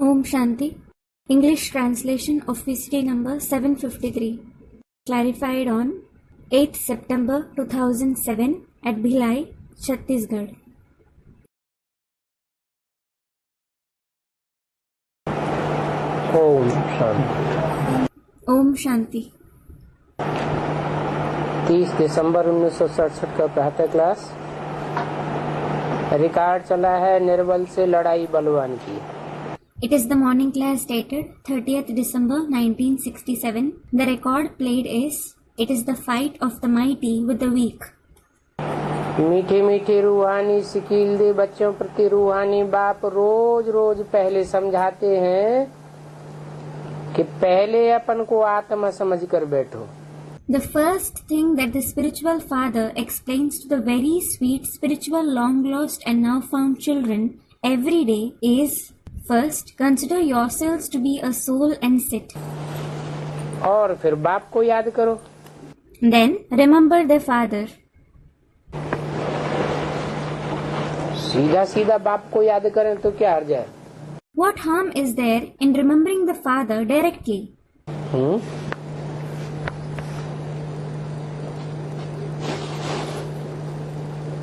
Om Shanti. English translation of VCD number 753. Clarified on 8th September 2007 at Bhilai, Chhattisgarh. Om Shanti. Om Shanti. 30 दिसंबर 1967 का प्रातः class record चला है निर्बल से लड़ाई बलवान की। It is the morning class dated 30th December 1967. The record played is, it is the fight of the mighty with the weak. मीठी मीठी रूहानी सिकील दे बच्चों प्रति रूहानी बाप रोज रोज पहले समझाते हैं कि पहले अपन को आत्मा समझ कर बैठो। The first thing that the spiritual father explains to the very sweet spiritual long lost and now found children every day is, first, consider yourselves to be a soul and sit. और फिर बाप को याद करो। Then, remember the father. सीधा सीधा बाप को याद करें तो क्या हर्ज है? What harm is there in remembering the father directly?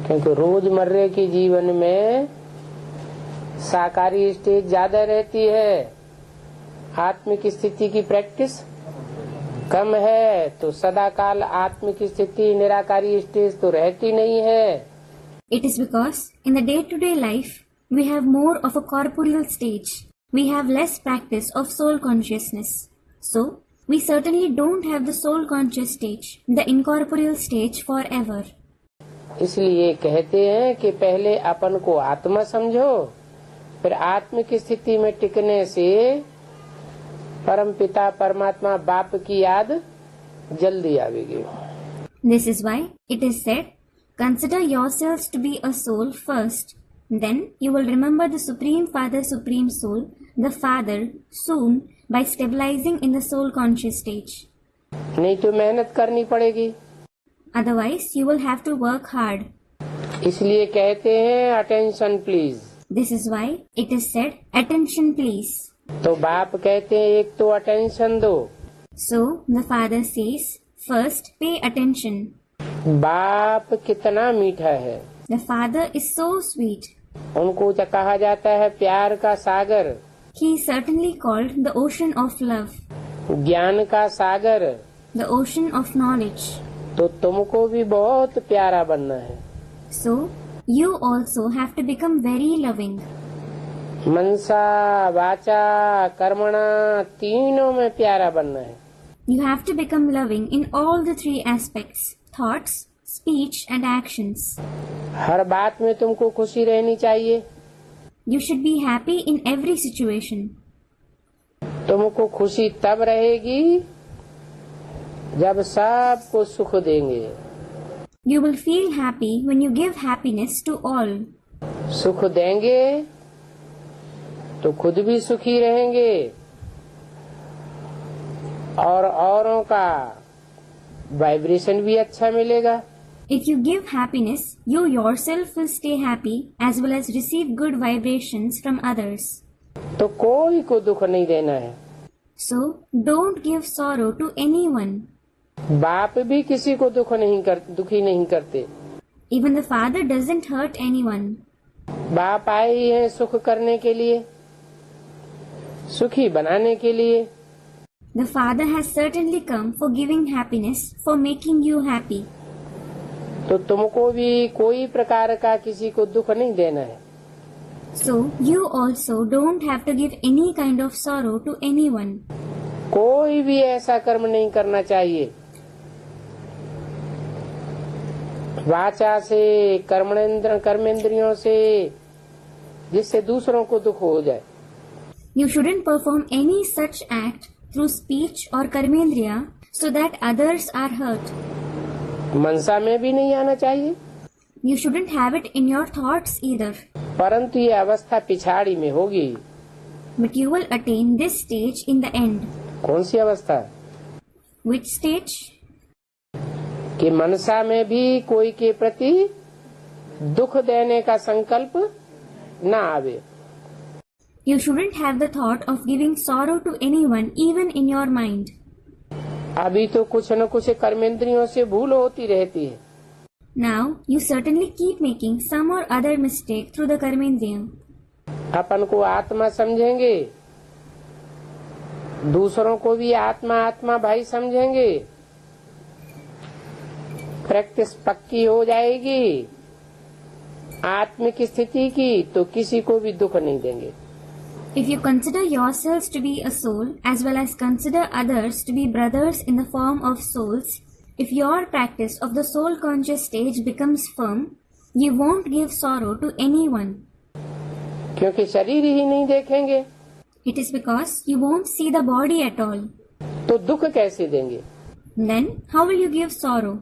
क्योंकि रोजमर्रे के जीवन में साकारी स्टेज ज्यादा रहती है, आत्मिक स्थिति की प्रैक्टिस कम है, तो सदाकाल आत्मिक स्थिति निराकारी स्टेज तो रहती नहीं है। It is because in the day-to-day life we have more of a corporeal stage. We have less practice of soul consciousness. So, we certainly don't have the soul conscious stage, the incorporeal stage forever. इसलिए कहते हैं कि पहले अपन को आत्मा समझो, फिर आत्मिक स्थिति में टिकने से परम पिता परमात्मा बाप की याद जल्दी आवेगी। This is why it is said, consider yourselves to be a soul first. Then you will remember the Supreme Father, Supreme Soul, the Father, soon by stabilizing in the soul conscious stage. नहीं तो मेहनत करनी पड़ेगी। Otherwise, you will have to work hard. इसलिए कहते हैं attention please. This is why it is said, attention please. तो बाप कहते हैं एक तो अटेंशन दो। So, the father says, first pay attention. बाप कितना मीठा है। The father is so sweet. उनको कहा जाता है प्यार का सागर, He is certainly called the ocean of love, ज्ञान का सागर। the ocean of knowledge. तो तुमको भी बहुत प्यारा बनना है। So, you also have to become very loving. मनसा वाचा कर्मणा तीनों में प्यारा बनना है। You have to become loving in all the three aspects, thoughts, speech and actions. हर बात में तुमको खुशी रहनी चाहिए। You should be happy in every situation. तुमको खुशी तब रहेगी जब सबको सुख देंगे। You will feel happy when you give happiness to all. सुख देंगे तो खुद भी सुखी रहेंगे और औरों का वाइब्रेशन भी अच्छा मिलेगा। If you give happiness, you yourself will stay happy as well as receive good vibrations from others. तो कोई को दुख नहीं देना है। So, don't give sorrow to anyone. बाप भी किसी को दुखी नहीं करते। Even the father doesn't hurt anyone. बाप आए ही हैं सुख करने के लिए, सुखी बनाने के लिए। The father has certainly come for giving happiness, for making you happy. तो तुमको भी कोई प्रकार का किसी को दुख नहीं देना है। So, you also don't have to give any kind of sorrow to anyone. कोई भी ऐसा कर्म नहीं करना चाहिए वाचा से कर्मेंद्रियों से जिससे दूसरों को दुख हो जाए। You shouldn't perform any such act through speech or karmendriya so that others are hurt. मनसा में भी नहीं आना चाहिए। You shouldn't have it in your thoughts either. परंतु ये अवस्था पिछाड़ी में होगी। But you will attain this stage in the end. कौन सी अवस्था? Which stage? कि मनसा में भी कोई के प्रति दुख देने का संकल्प न आवे। You shouldn't have the thought of giving sorrow to anyone, even in your mind. अभी तो कुछ न कुछ कर्मेंद्रियों से भूल होती रहती है। Now, you certainly keep making some or other mistake through the karmendriya. अपन को आत्मा समझेंगे, दूसरों को भी आत्मा आत्मा भाई समझेंगे, प्रैक्टिस पक्की हो जाएगी आत्मिक स्थिति की, तो किसी को भी दुख नहीं देंगे। If you consider yourselves to be a soul as well as consider others to be brothers in the form of souls, if your practice of the soul conscious stage becomes firm, you won't give sorrow to anyone. क्योंकि शरीर ही नहीं देखेंगे, It is because you won't see the body at all. तो दुख कैसे देंगे? Then, how will you give sorrow?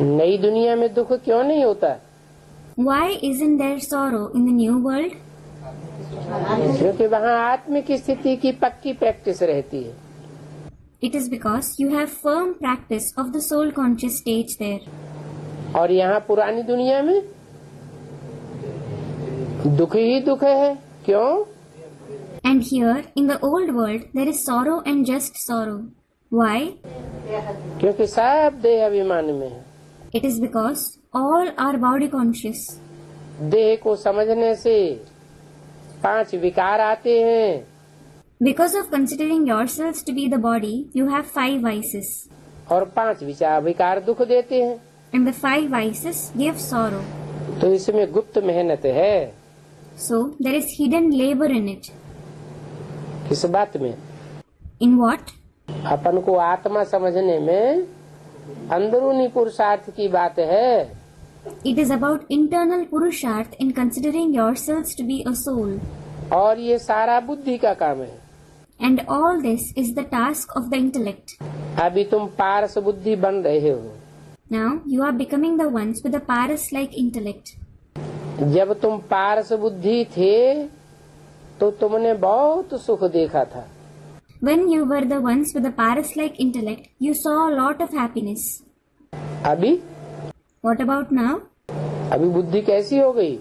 नई दुनिया में दुख क्यों नहीं होता? Why isn't there sorrow in the new world? क्योंकि वहाँ आत्मिक स्थिति की पक्की प्रैक्टिस रहती है। It is because you have firm practice of the soul conscious stage there. और यहाँ पुरानी दुनिया में दुख ही दुख है। क्यों? And here, in the old world, there is sorrow and just sorrow. Why? क्योंकि सब देह अभिमान में है। It is because all are body conscious. देह को समझने से 5 विकार आते हैं। Because of considering yourselves to be the body, you have 5 vices. और 5 विकार दुख देते हैं। And the 5 vices give sorrow. तो इसमें गुप्त मेहनत है। So, there is hidden labor in it. किस बात में? In what? अपन को आत्मा समझने में अंदरूनी पुरुषार्थ की बात है। It is about internal purusharth in considering yourselves to be a soul. और ये सारा बुद्धि का काम है। And all this is the task of the intellect. अभी तुम पारस बुद्धि बन रहे हो। Now, you are becoming the ones with a Paras-like intellect. जब तुम पारस बुद्धि थे तो तुमने बहुत सुख देखा था। When you were the ones with a Paras-like intellect, you saw a lot of happiness. अभी What about now? अभी बुद्धि कैसी हो गई?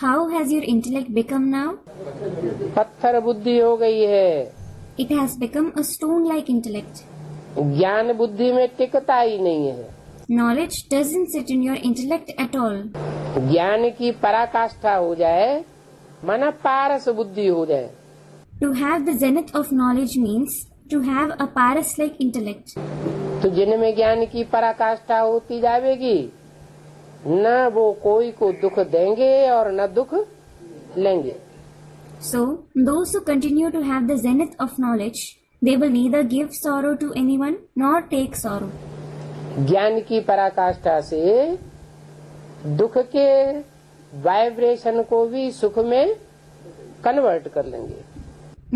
How has your intellect become now? पत्थर बुद्धि हो गई है। It has become a stone-like intellect. ज्ञान बुद्धि में टिकता ही नहीं है। Knowledge doesn't sit in your intellect at all. ज्ञान की पराकाष्ठा हो जाए, माना पारस बुद्धि हो जाए। To have the zenith of knowledge means to have a Paras-like intellect. तो जिनमें ज्ञान की पराकाष्ठा होती जाएगी, न वो कोई को दुख देंगे और न दुख लेंगे। So, those who continue to have the zenith of knowledge, they will neither give sorrow to anyone nor take sorrow. ज्ञान की पराकाष्ठा से दुख के वाइब्रेशन को भी सुख में कन्वर्ट कर लेंगे।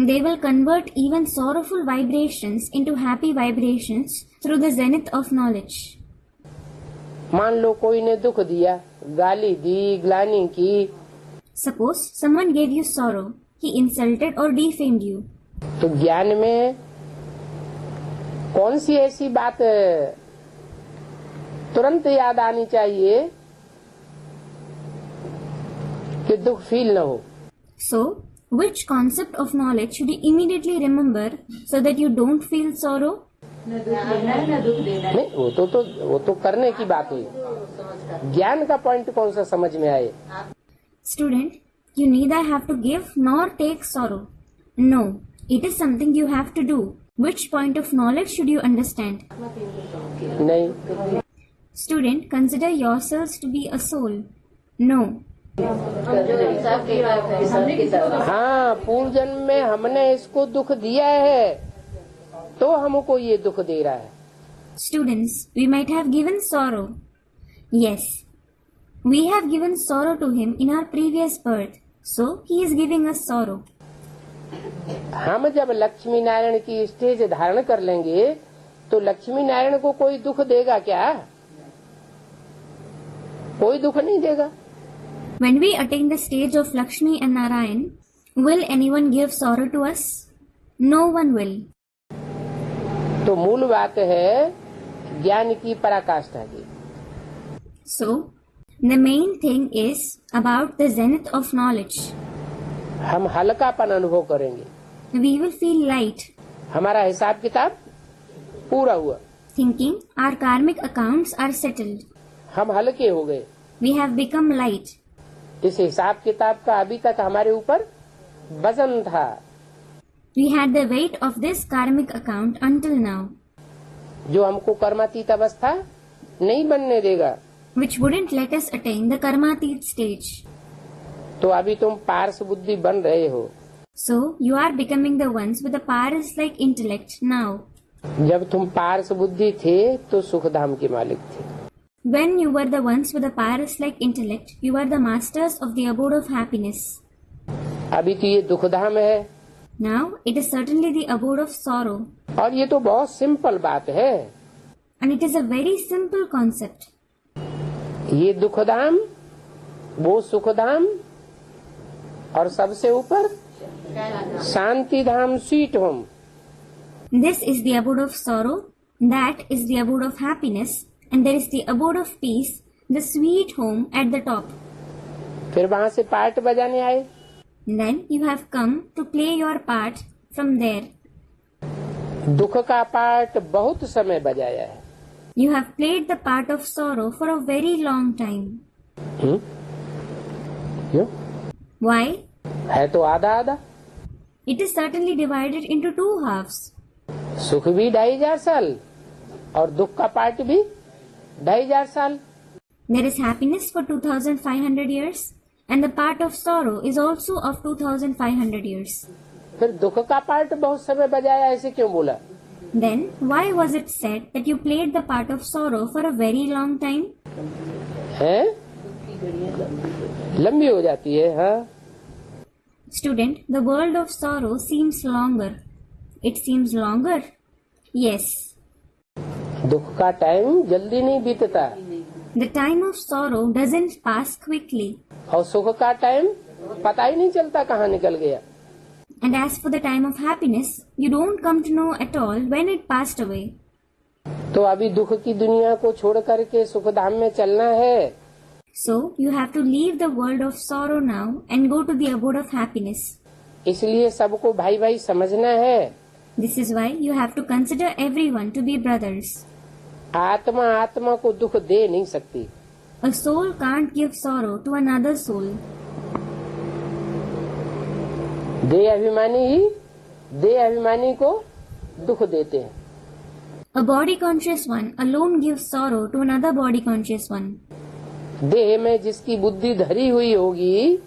They will convert even sorrowful vibrations into happy vibrations through the zenith of knowledge. मान लो कोई ने दुख दिया, गाली दी, ग्लानि की। Suppose someone gave you sorrow, he insulted or defamed you. तो ज्ञान में कौन सी ऐसी बात तुरंत याद आनी चाहिए कि दुख फील न हो? So, which concept of knowledge should you immediately remember so that you don't feel sorrow? नहीं, वो तो करने की बात हुई। ज्ञान का पॉइंट कौन सा समझ में आए? Student, you neither have to give nor take sorrow. No, it is something you have to do. Which point of knowledge should you understand? नहीं। Student, consider yourselves to be a soul. No. हाँ, पूर्व जन्म में हमने इसको दुख दिया है तो हमको ये दुख दे रहा है। Students, we might have given sorrow. Yes, we have given sorrow to him in our previous birth, so he is giving us sorrow. हम जब लक्ष्मी नारायण की स्टेज धारण कर लेंगे तो लक्ष्मी नारायण को कोई दुख देगा क्या? कोई दुख नहीं देगा। When we attain the stage of Lakshmi and Narayan, will anyone give sorrow to us? No one will. तो मूल बात है ज्ञान की पराकाष्ठा की। So, the main thing is about the zenith of knowledge. हम हल्कापन अनुभव करेंगे, We will feel light, हमारा हिसाब किताब पूरा हुआ, thinking our karmic accounts are settled. हम हल्के हो गए। We have become light. इस हिसाब किताब का अभी तक हमारे ऊपर वजन था, We had the weight of this karmic account until now, जो हमको कर्मातीत अवस्था नहीं बनने देगा। which wouldn't let us attain the karmatit stage. तो अभी तुम पार्श बुद्धि बन रहे हो। So, you are becoming the ones with the Paras-like intellect now. जब तुम पार्श बुद्धि थे तो सुखधाम के मालिक थे। When you were the ones with the Paras-like intellect, you are the masters of the abode of happiness. अभी तो ये दुखधाम है, Now, it is certainly the abode of sorrow. और ये तो बहुत सिंपल बात है। And it is a very simple concept. ये दुखधाम, वो सुखधाम, और सबसे ऊपर शांति धाम, sweet home. This is the abode of sorrow, that is the abode of happiness, and there is the abode of peace, the sweet home at the top. फिर वहाँ से पार्ट बजाने आए। Then you have come to play your part from there. दुख का part बहुत समय बजाया है। You have played the part of sorrow for a very long time. क्यों? Why? है तो आधा आधा। It is certainly divided into two halves. सुख भी 2500 साल और दुख का पार्ट भी 2500 साल। There is happiness for 2500 years, and the part of sorrow is also of 2500 years. फिर दुख का पार्ट बहुत समय बजाया, ऐसे क्यों बोला? Then, why was it said that you played the part of sorrow for a very long time? है? लंबी हो जाती है। हाँ, Student, the world of sorrow seems longer. It seems longer? Yes. दुख का टाइम जल्दी नहीं बीतता, The time of sorrow doesn't pass quickly. और सुख का टाइम पता ही नहीं चलता कहाँ निकल गया। And as for the time of happiness, you don't come to know at all when it passed away. तो अभी दुख की दुनिया को छोड़ करके सुख धाम में चलना है। So, you have to leave the world of sorrow now and go to the abode of happiness. इसलिए सबको भाई भाई समझना है। This is why you have to consider everyone to be brothers. आत्मा आत्मा को दुख दे नहीं सकती। A soul can't give sorrow to another soul. देह अभिमानी ही देह अभिमानी को दुख देते हैं। A body conscious one alone gives sorrow to another body conscious one. देह में जिसकी बुद्धि धरी हुई होगी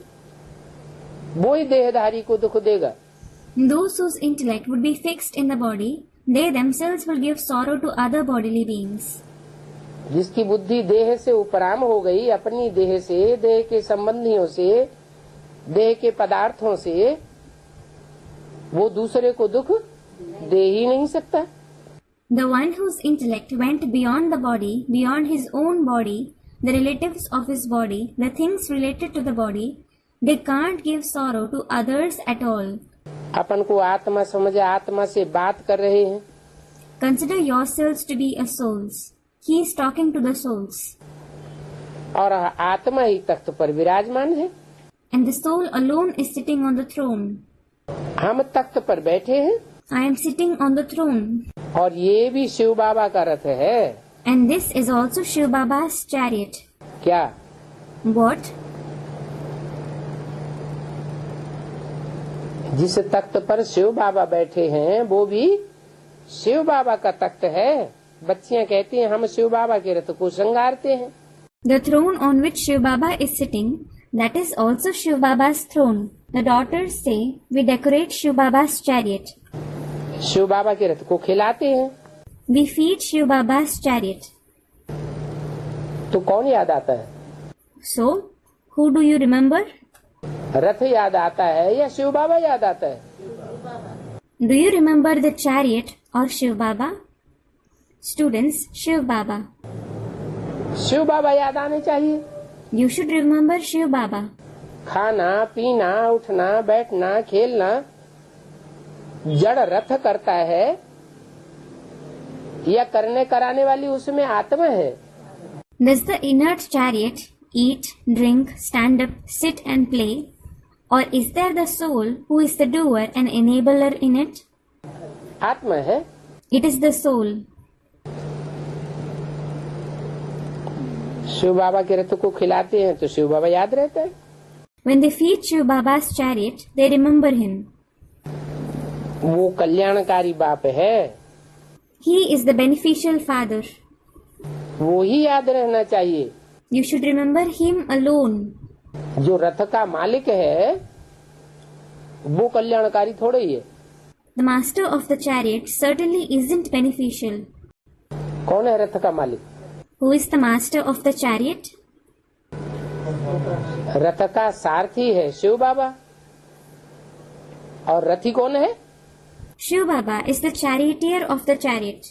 वो ही देहधारी को दुख देगा। Those whose intellect would be fixed in the body, they themselves will give sorrow to other bodily beings. जिसकी बुद्धि देह से उपराम हो गई, अपनी देह से, देह के संबंधियों से, देह के पदार्थों से, वो दूसरे को दुख दे ही नहीं सकता। The one whose intellect went beyond the body, beyond his own body, the relatives of his body, the things related to the body, they can't give sorrow to others at all. अपन को आत्मा समझे, आत्मा से बात कर रहे हैं। Consider yourselves to be a souls. He is talking to the souls. और आत्मा ही तख्त पर विराजमान है। And the soul alone is sitting on the throne. हम तख्त पर बैठे हैं I am sitting on the throne. और ये भी शिव बाबा का रथ है। And this is also Shiv Baba's chariot. क्या? What? जिस तख्त पर शिव बाबा बैठे हैं वो भी शिव बाबा का तख्त है। बच्चियां कहती हैं हम शिव बाबा के रथ को श्रृंगारते हैं। The throne on which Shiv Baba is sitting, that is also Shiv Baba's throne. The daughters say, we decorate Shiv Baba's chariot. Shiv बाबा के रथ को खिलाते हैं। We feed Shiv Baba's chariot. तो कौन याद आता है? So, who do you remember? रथ याद आता है या शिव बाबा याद आता है? Do you remember the chariot or Shiv Baba? Students, Shiv Baba. Shiv बाबा याद आने चाहिए। You should remember Shiv Baba. खाना पीना उठना बैठना खेलना जड़ रथ करता है या करने कराने वाली उसमें आत्मा है। Does the inert chariot eat, drink, stand up, sit and play? Or is there the soul who is the doer and enabler in it? आत्मा है। It is the soul. Shiv बाबा के रथ को खिलाते हैं तो शिव बाबा याद रहता है। When they feed Shiv Baba's chariot, they remember him. वो कल्याणकारी बाप है। He is the beneficial father. वो ही याद रहना चाहिए। You should remember him alone. जो रथ का मालिक है वो कल्याणकारी थोड़ा ही है। The master of the chariot certainly isn't beneficial. कौन है रथ का मालिक? Who is the master of the chariot? रथ का सारथी है शिव बाबा। और रथी कौन है? Shiv Baba is the charioteer of the chariot.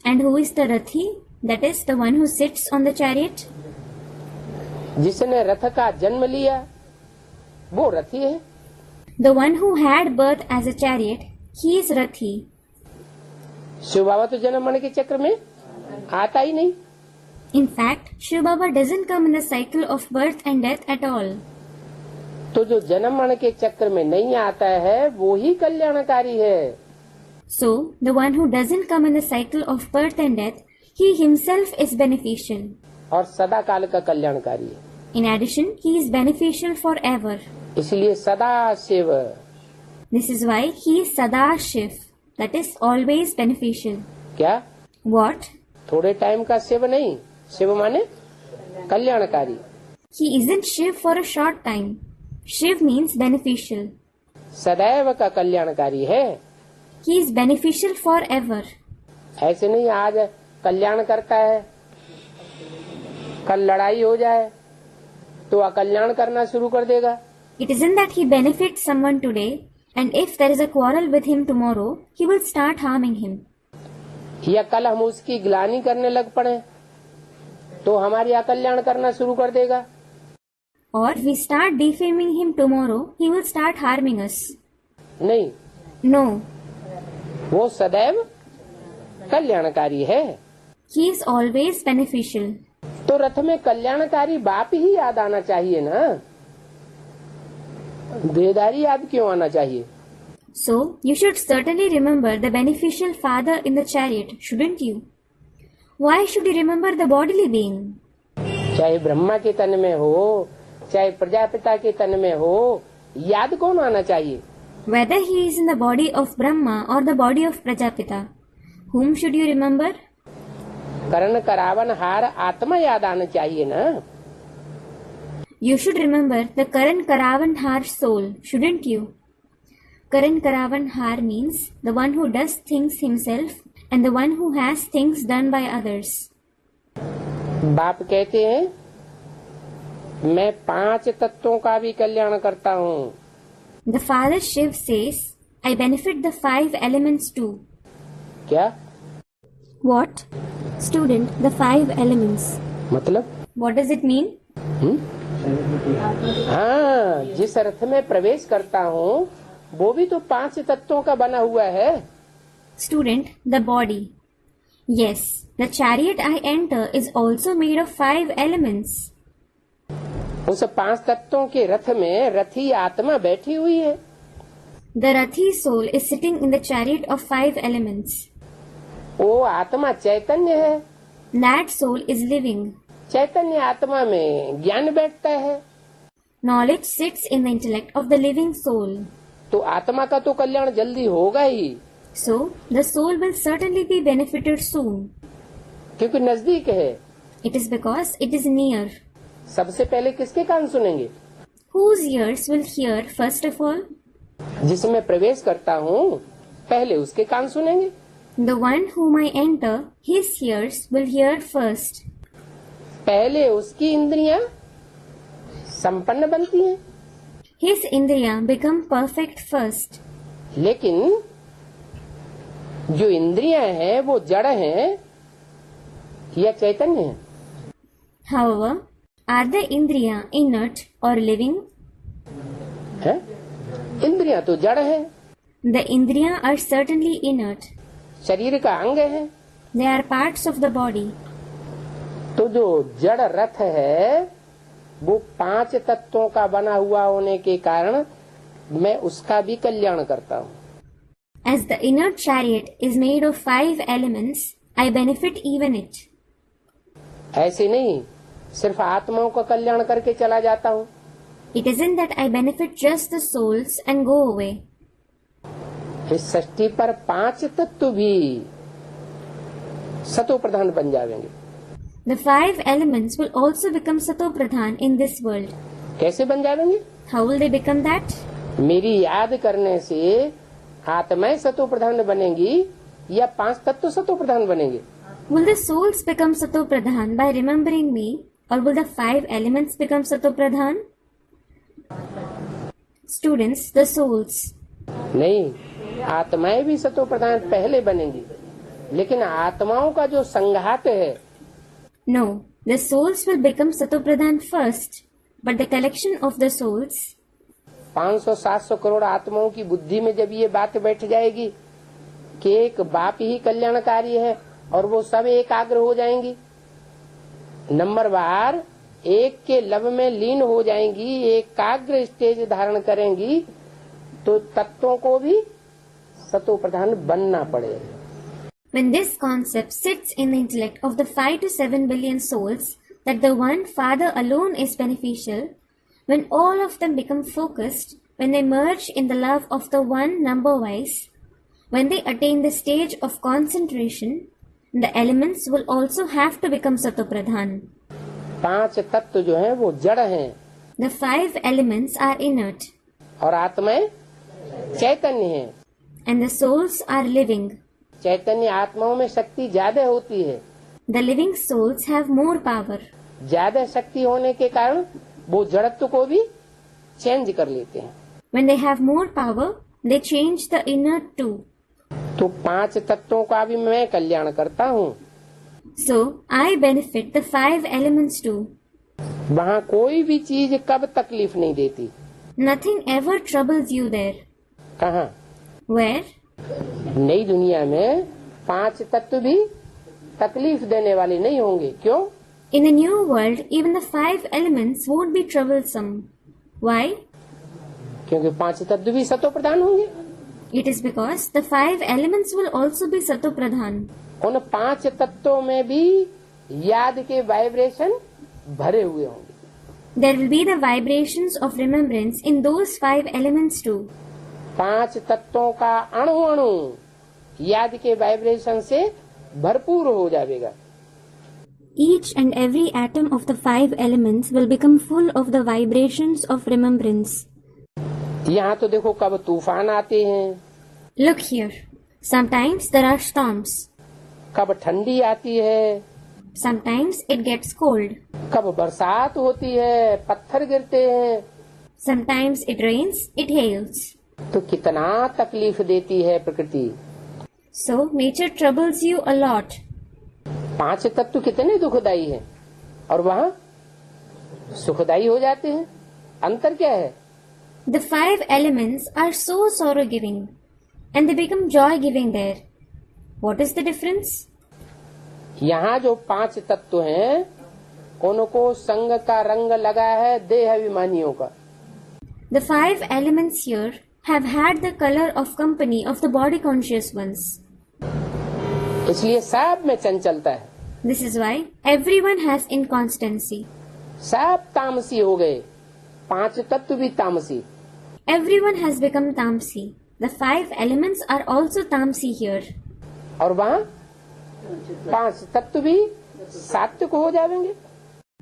And who is the Rathi? That is the one who sits on the chariot. जिसने रथ का जन्म लिया वो रथी है। The one who had birth as a chariot, he is Rathi. Shiv बाबा तो जन्म मरण के चक्र में आता ही नहीं। In fact, Shiv Baba doesn't come in the cycle of birth and death at all. तो जो जन्म मरण के चक्र में नहीं आता है वो ही कल्याणकारी है। So, the one who doesn't come in the cycle of birth and death, he himself is beneficial. और सदा काल का कल्याणकारी है। In addition, he is beneficial forever. इसलिए सदा Shiv. This is why he is Sada Shiv, that is always beneficial. क्या? What? थोड़े टाइम का शिव नहीं, शिव माने कल्याणकारी। He isn't Shiv for a short time. Shiv means beneficial. सदैव का कल्याणकारी है। He is beneficial forever. ऐसे नहीं आज कल्याण करता है, कल लड़ाई हो जाए तो अकल्याण करना शुरू कर देगा। It isn't that he benefits someone today, and if there is a quarrel with him tomorrow, he will start harming him. या कल हम उसकी ग्लानि करने लग पड़े तो हमारी अकल्याण करना शुरू कर देगा। Or if we start defaming him tomorrow, he will start harming us. नहीं, No, वो सदैव कल्याणकारी है। he is always beneficial. तो रथ में कल्याणकारी बाप ही याद आना चाहिए ना, देहधारी याद क्यों आना चाहिए? So, you should certainly remember the beneficial father in the chariot, shouldn't you? Why should you remember the bodily being? चाहे ब्रह्मा के तन में हो, चाहे प्रजापिता के तन में हो, याद कौन आना चाहिए? Whether he is in the body of Brahma or the body of Prajapita, whom should you remember? करण करावन हार आत्मा याद आना चाहिए ना। You should remember the Karan Karavan Har soul, shouldn't you? Karan Karavan Har means the one who does things himself and the one who has things done by others. बाप कहते हैं मैं 5 तत्वों का भी कल्याण करता हूँ। The father Shiv says, I benefit the 5 elements too. क्या What? Student, the 5 elements. मतलब? What does it mean? हाँ, जिस अर्थ में प्रवेश करता हूँ वो भी तो 5 तत्वों का बना हुआ है। Student, the body. Yes, the chariot I enter is also made of 5 elements. उस 5 तत्वों के रथ में रथी आत्मा बैठी हुई है। The Rathi soul is sitting in the chariot of 5 elements. वो आत्मा चैतन्य है। That soul is living. चैतन्य आत्मा में ज्ञान बैठता है। Knowledge sits in the intellect of the living soul. तो आत्मा का तो कल्याण जल्दी होगा ही, So, the soul will certainly be benefited soon. क्योंकि नजदीक है। It is because it is near. सबसे पहले किसके कान सुनेंगे? Whose ears will hear first of all? जिसमें प्रवेश करता हूँ पहले उसके कान सुनेंगे। The one whom I enter, his ears will hear first. पहले उसकी इंद्रियां संपन्न बनती हैं। His indriya become perfect first. लेकिन जो इंद्रियां हैं वो जड़ हैं या चैतन्य हैं? However, are the indriya inert or living? है? इंद्रियां तो जड़ हैं। The indriya are certainly inert. शरीर का अंग है। They are parts of the body. तो जो जड़ रथ है वो 5 तत्वों का बना हुआ होने के कारण मैं उसका भी कल्याण करता हूँ। As the inner chariot is made of 5 elements, I benefit even it. ऐसे नहीं सिर्फ आत्माओं का कल्याण करके चला जाता हूँ। It isn't that I benefit just the souls and go away. इस सृष्टि पर 5 तत्व भी सतो प्रधान बन जाएंगे। The 5 elements will also become Sato Pradhan in this world. कैसे बन जाएंगे? How will they become that? मेरी याद करने से आत्माएं सतो प्रधान बनेंगी या 5 तत्व सतो प्रधान बनेंगे? Will the souls become Sato Pradhan by remembering me, or will the 5 elements become Sato Pradhan? Students, the souls. नहीं, आत्माएं भी सतो प्रधान पहले बनेंगी, लेकिन आत्माओं का जो संघात है, No, the souls will become Sato Pradhan first, but the collection of the souls, 500-700 crore आत्माओं की बुद्धि में जब ये बात बैठ जाएगी कि एक बाप ही कल्याणकारी है और वो सब एकाग्र हो जाएंगी, नंबर बार एक के लव में लीन हो जाएंगी, एकाग्र स्टेज धारण करेंगी, तो तत्वों को भी सतो प्रधान बनना पड़ेगा। when this concept sits in the intellect of the 5 to 7 billion souls that the one Father alone is beneficial, when all of them become focused, when they merge in the love of the one number-wise, when they attain the stage of concentration, the elements will also have to become Sato Pradhan. 5 तत्व जो हैं वो जड़ हैं। The 5 elements are inert. और आत्माएं चैतन्य हैं। And the souls are living. चैतन्य आत्माओं में शक्ति ज्यादा होती है। The living souls have more power. ज्यादा शक्ति होने के कारण वो जड़त्व को भी चेंज कर लेते हैं। When they have more power, they change the inert too. तो 5 तत्वों का भी मैं कल्याण करता हूँ। So, I benefit the 5 elements too. वहाँ कोई भी चीज कब तकलीफ नहीं देती। Nothing ever troubles you there. कहाँ? Where? नई दुनिया में 5 तत्व भी तकलीफ देने वाले नहीं होंगे। क्यों? In the new world, even the 5 elements won't be troublesome. Why? क्योंकि 5 तत्व भी सतो प्रधान होंगे। It is because the 5 elements will also be Sato Pradhan. उन 5 तत्वों में भी याद के वाइब्रेशन भरे हुए होंगे। There will be the vibrations of remembrance in those 5 elements too. 5 तत्वों का अणु अणु याद के वाइब्रेशन से भरपूर हो जाएगा। Each and every atom of the 5 elements will become full of the vibrations of remembrance. यहाँ तो देखो कब तूफान आते हैं, Look here. Sometimes there are storms. कब ठंडी आती है, Sometimes it gets cold. कब बरसात होती है, पत्थर गिरते हैं, Sometimes it rains, it hails. तो कितना तकलीफ देती है प्रकृति। So nature troubles you a lot. 5 तत्व कितने दुखदाई हैं और वहाँ सुखदाई हो जाते हैं। अंतर क्या है? The 5 elements are so sorrow-giving and they become joy-giving there. What is the difference? यहाँ जो 5 तत्व हैं उनको संग का रंग लगा है देह अभिमानियों का। The 5 elements here have had the color of company of the body conscious ones. इसलिए सब में चंचलता है। This is why everyone has inconstancy. सब तामसी हो गए, 5 तत्व भी तामसी। Everyone has become tamsi. The 5 elements are also tamsi here. और वहाँ 5 तत्व भी सात्विक हो जाएंगे।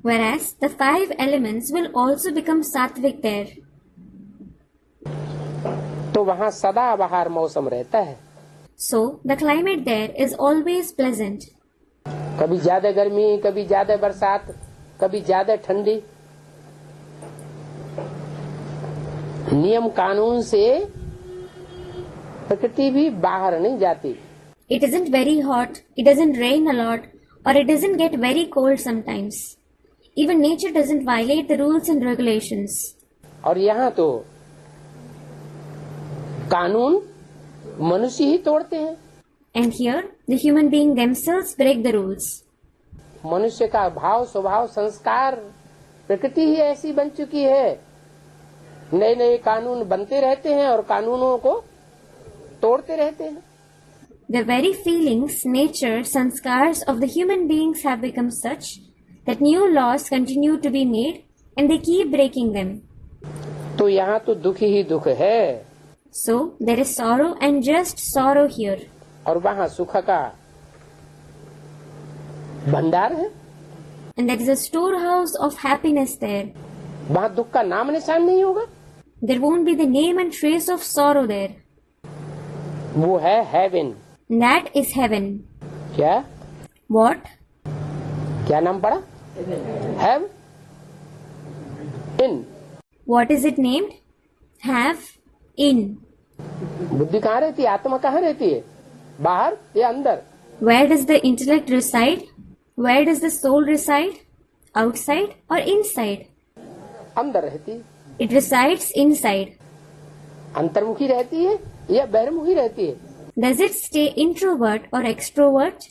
Whereas the 5 elements will also become sattvic there. तो वहाँ सदा बहार मौसम रहता है। So the climate there is always pleasant. कभी ज्यादा गर्मी, कभी ज्यादा बरसात, कभी ज्यादा ठंडी। नियम कानून से प्रकृति भी बाहर नहीं जाती। It isn't very hot, it doesn't rain a lot, or it doesn't get very cold sometimes. Even nature doesn't violate the rules and regulations. और यहाँ तो कानून मनुष्य ही तोड़ते हैं। And here, the human being themselves break the rules. मनुष्य का भाव स्वभाव संस्कार प्रकृति ही ऐसी बन चुकी है। नए नए कानून बनते रहते हैं और कानूनों को तोड़ते रहते हैं। The very feelings, nature, sanskars of the human beings have become such that new laws continue to be made and they keep breaking them. तो यहाँ तो दुख ही दुख है। So there is sorrow and just sorrow here. और वहाँ सुख का भंडार है। And there is a storehouse of happiness there. वहाँ दुख का नाम निशान नहीं होगा। There won't be the name and trace of sorrow there. वो है हेवन। That is heaven. क्या What? क्या नाम पड़ा? Have in. What is it named? Have in. बुद्धि कहाँ रहती है? आत्मा कहाँ रहती है? बाहर या अंदर? Where does the intellect reside? Where does the soul reside? Outside or inside? अंदर रहती है। It resides inside. अंतर्मुखी रहती है या बहिर्मुखी रहती है? Does it stay introvert or extrovert?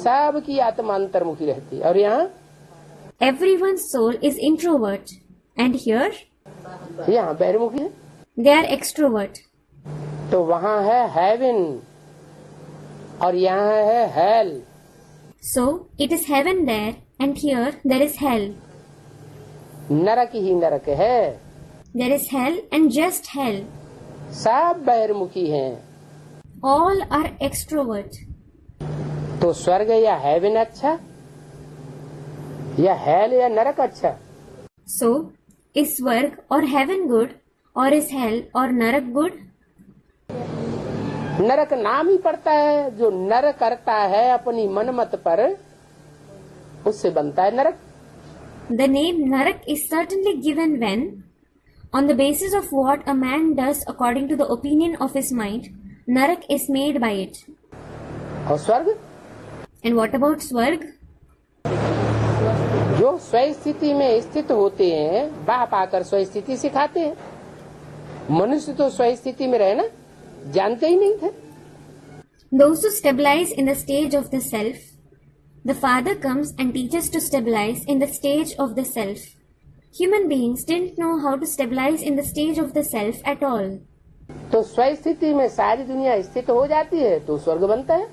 सब की आत्मा अंतर्मुखी रहती है। और यहाँ Everyone's soul is introvert. And here, यहाँ बहिर्मुखी है। they are extrovert. तो वहाँ है हेवन और यहाँ है hello. So, it is heaven there and here there is hell. नरक ही नरक है। There is hell and just hell. सब बहिर्मुखी हैं। All are extrovert. तो स्वर्ग या हेवन अच्छा या हेल या नरक अच्छा? So, is Swarg or heaven good or is hell or Narak good? नरक नाम ही पड़ता है। जो नर करता है अपनी मनमत पर, उससे बनता है नरक। The name Narak is certainly given when, on the basis of what a man does according to the opinion of his mind, Narak is made by it. और स्वर्ग? And what about Swarg? जो स्व स्थिति में स्थित होते हैं, बाप आकर स्व स्थिति सिखाते हैं। मनुष्य तो स्व स्थिति में रहना जानते ही नहीं थे। Those who stabilize in the stage of the self, the Father comes and teaches to stabilize in the stage of the self. Human beings didn't know how to stabilize in the stage of the self at all. तो स्व स्थिति में सारी दुनिया स्थित हो जाती है तो स्वर्ग बनता है।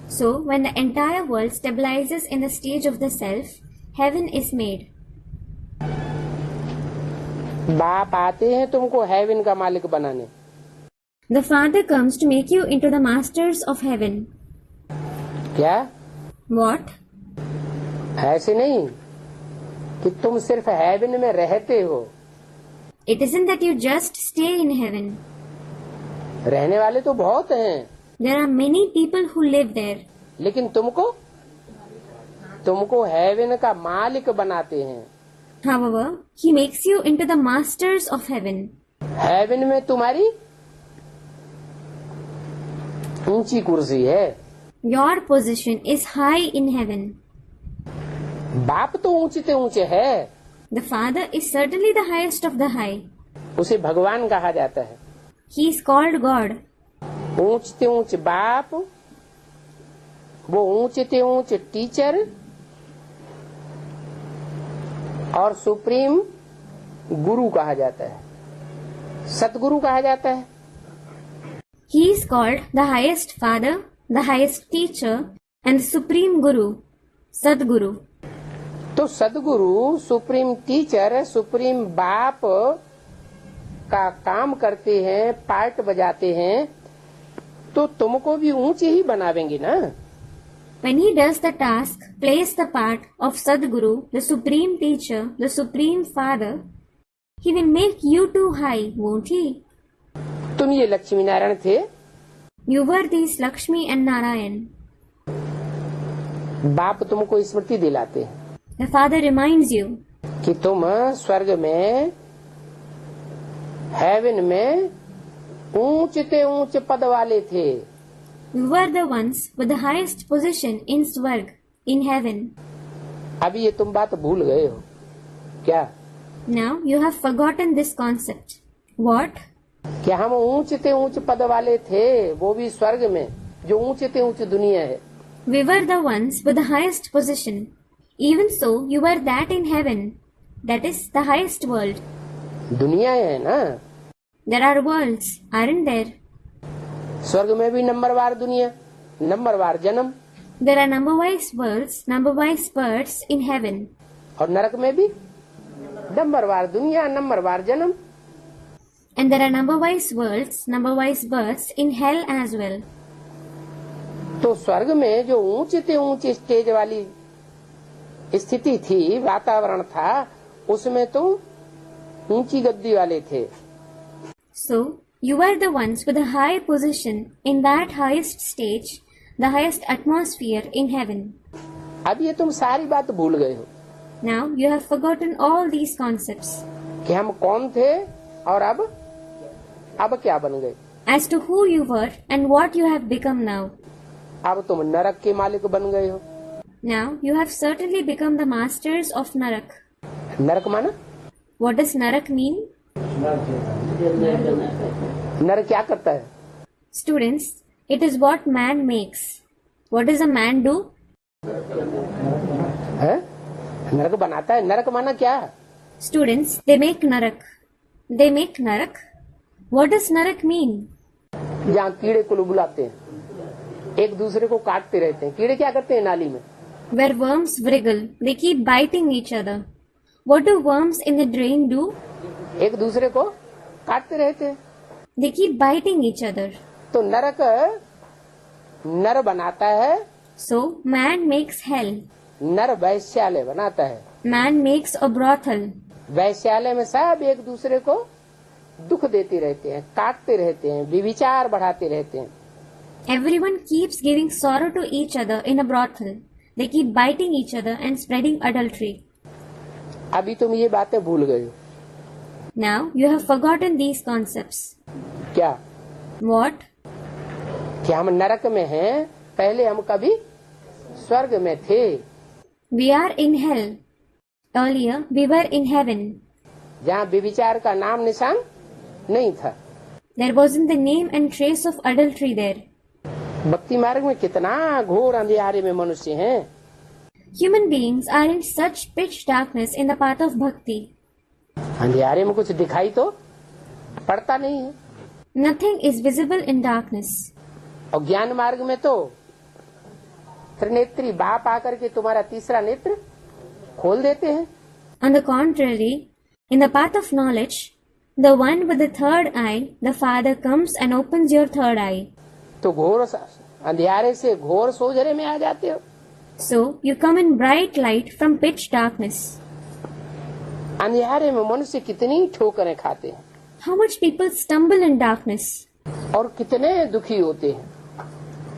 So, when the entire world stabilizes in the stage of the self, heaven is made. बाप आते हैं तुमको हेवन का मालिक बनाने। The Father comes to make you into the masters of heaven. क्या? What? ऐसे नहीं कि तुम सिर्फ हेवन में रहते हो। It isn't that you just stay in heaven. रहने वाले तो बहुत हैं, There are many people who live there. लेकिन तुमको हेवन का मालिक बनाते हैं। However, He makes you into the masters of heaven. Heaven में तुम्हारी ऊंची कुर्सी है। Your position is high in heaven. बाप तो ऊंचे ऊंचे है। The Father is certainly the highest of the high. उसे भगवान कहा जाता है। He is called God. ऊंचते ऊंच बाप, वो ऊंचते ऊंच टीचर और सुप्रीम गुरु कहा जाता है, सतगुरु कहा जाता है। He is called the highest Father, the highest teacher, and the supreme Guru, Sadguru. तो सदगुरु, सुप्रीम टीचर, सुप्रीम बाप का काम करते हैं, पार्ट बजाते हैं, तो तुमको भी ऊंचे ही बनावेंगे ना। When he does the task, plays the part of Sadguru, the supreme teacher, the supreme Father, he will make you too high, won't he? तुम ये लक्ष्मी नारायण थे। You were these Lakshmi and Narayan. बाप तुमको स्मृति दिलाते हैं The Father reminds you कि तुम स्वर्ग में, हेवन में ऊंचते ऊंच पद वाले थे। you were the ones with the highest position in Swarg, in heaven. अभी ये तुम बात भूल गए हो क्या? Now you have forgotten this concept. What? क्या हम ऊंचते ऊंच पद वाले थे, वो भी स्वर्ग में, जो ऊंचते ऊंच दुनिया है। We were the ones with the highest position. Even so, you were that in heaven, that is the highest world. दुनिया है ना, There are worlds, aren't there? स्वर्ग में भी नंबरवार दुनिया, नंबरवार जन्म, There are number-wise worlds, number-wise births in heaven. और नरक में भी नंबरवार दुनिया, नंबरवार जन्म. And there are number-wise worlds, number-wise births in hell as well. तो स्वर्ग में जो ऊंचे से ऊंची स्टेज वाली स्थिति थी, वातावरण था, उसमें तो ऊंची गद्दी वाले थे. So, you are the ones with a high position in that highest stage, the highest atmosphere in heaven. अब ये तुम सारी बात भूल गए हो Now, you have forgotten all these concepts. कि हम कौन थे और अब क्या बन गए. As to who you were and what you have become now. अब तुम नरक के मालिक बन गए हो. Now, you have certainly become the masters of Narak. नरक माना, What does Narak mean? नर क्या करता है. Students, it is what man makes. What does a man do? है? नरक बनाता है. नरक माना क्या. Students, they make Narak. They make Narak? What does Narak mean? जहाँ कीड़े को बुलाते हैं, एक दूसरे को काटते रहते हैं. कीड़े क्या करते हैं नाली में. Where worms wriggle, they keep biting each other. What do worms in the drain do? एक दूसरे को काटते रहते हैं. They keep biting each other. तो नरक नर बनाता है, So, man makes hell. नर वैश्यालय बनाता है. Man makes a brothel. वैश्यालय में सब एक दूसरे को दुख देते रहते हैं, काटते रहते हैं, विचार बढ़ाते रहते हैं. Everyone keeps giving sorrow to each other in a brothel. They keep biting each other and spreading adultery. अभी तुम ये बातें भूल गए हो. Now, you have forgotten these concepts. क्या. What? कि हम नरक में हैं, पहले हम कभी स्वर्ग में थे. We are in hell. Earlier, we were in heaven. जहाँ विचार का नाम निशान नहीं था. There wasn't the name and trace of adultery there. भक्ति मार्ग में कितना घोर अंधेरे में मनुष्य हैं. Human beings are in such pitch darkness in the path of bhakti. अंधेरे में कुछ दिखाई तो पड़ता नहीं है. Nothing is visible in darkness. और ज्ञान मार्ग में तो त्रिनेत्री बाप आकर के तुम्हारा तीसरा नेत्र खोल देते हैं. On the contrary, in the path of knowledge, the one with the third eye, the Father comes and opens your third eye. तो घोर अंधेरे से घोर सोजरे में आ जाते हो. So, you come in bright light from pitch darkness. अंधेरे में मनुष्य कितनी ठोकरें खाते हैं. How much people stumble in darkness. और कितने दुखी होते हैं.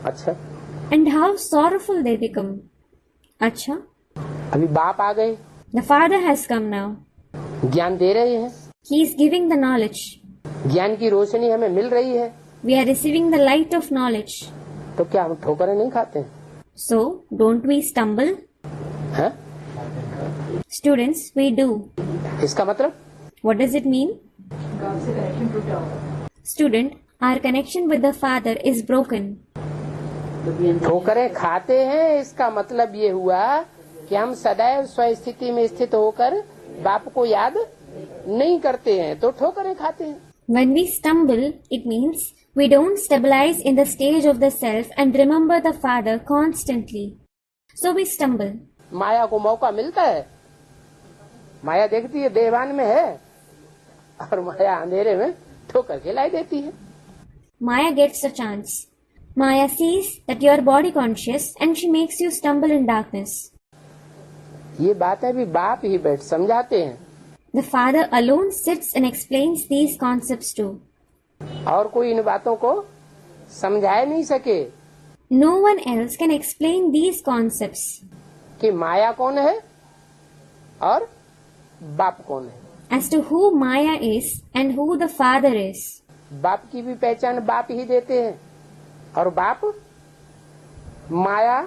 अच्छा. And how sorrowful they become. Acha, अभी बाप आ गए, the Father has come now. ज्ञान दे रहे हैं. He is giving the knowledge. ज्ञान की रोशनी हमें मिल रही है. We are receiving the light of knowledge. तो क्या हम ठोकरें नहीं खाते हैं. So, don't we stumble? है? Students, we do. इसका मतलब What does it mean? Student, our connection with the Father is broken. ठोकरें खाते हैं, इसका मतलब ये हुआ कि हम सदैव स्वस्थिति में स्थित होकर बाप को याद नहीं करते हैं, तो ठोकरें खाते हैं. When we stumble, it means we don't stabilize in the stage of the self and remember the Father constantly. So we stumble. माया को मौका मिलता है. माया देखती है देवान में है, और माया अंधेरे में ठोकर खिलाई देती है. Maya gets a chance. Maya sees that you are body conscious and she makes you stumble in darkness. ये बातें भी बाप ही बैठ समझाते हैं. The Father alone sits and explains these concepts too. और कोई इन बातों को समझा नहीं सके. No one else can explain these concepts. कि माया कौन है और बाप कौन है. As to who Maya is and who the Father is. बाप की भी पहचान बाप ही देते हैं, और बाप माया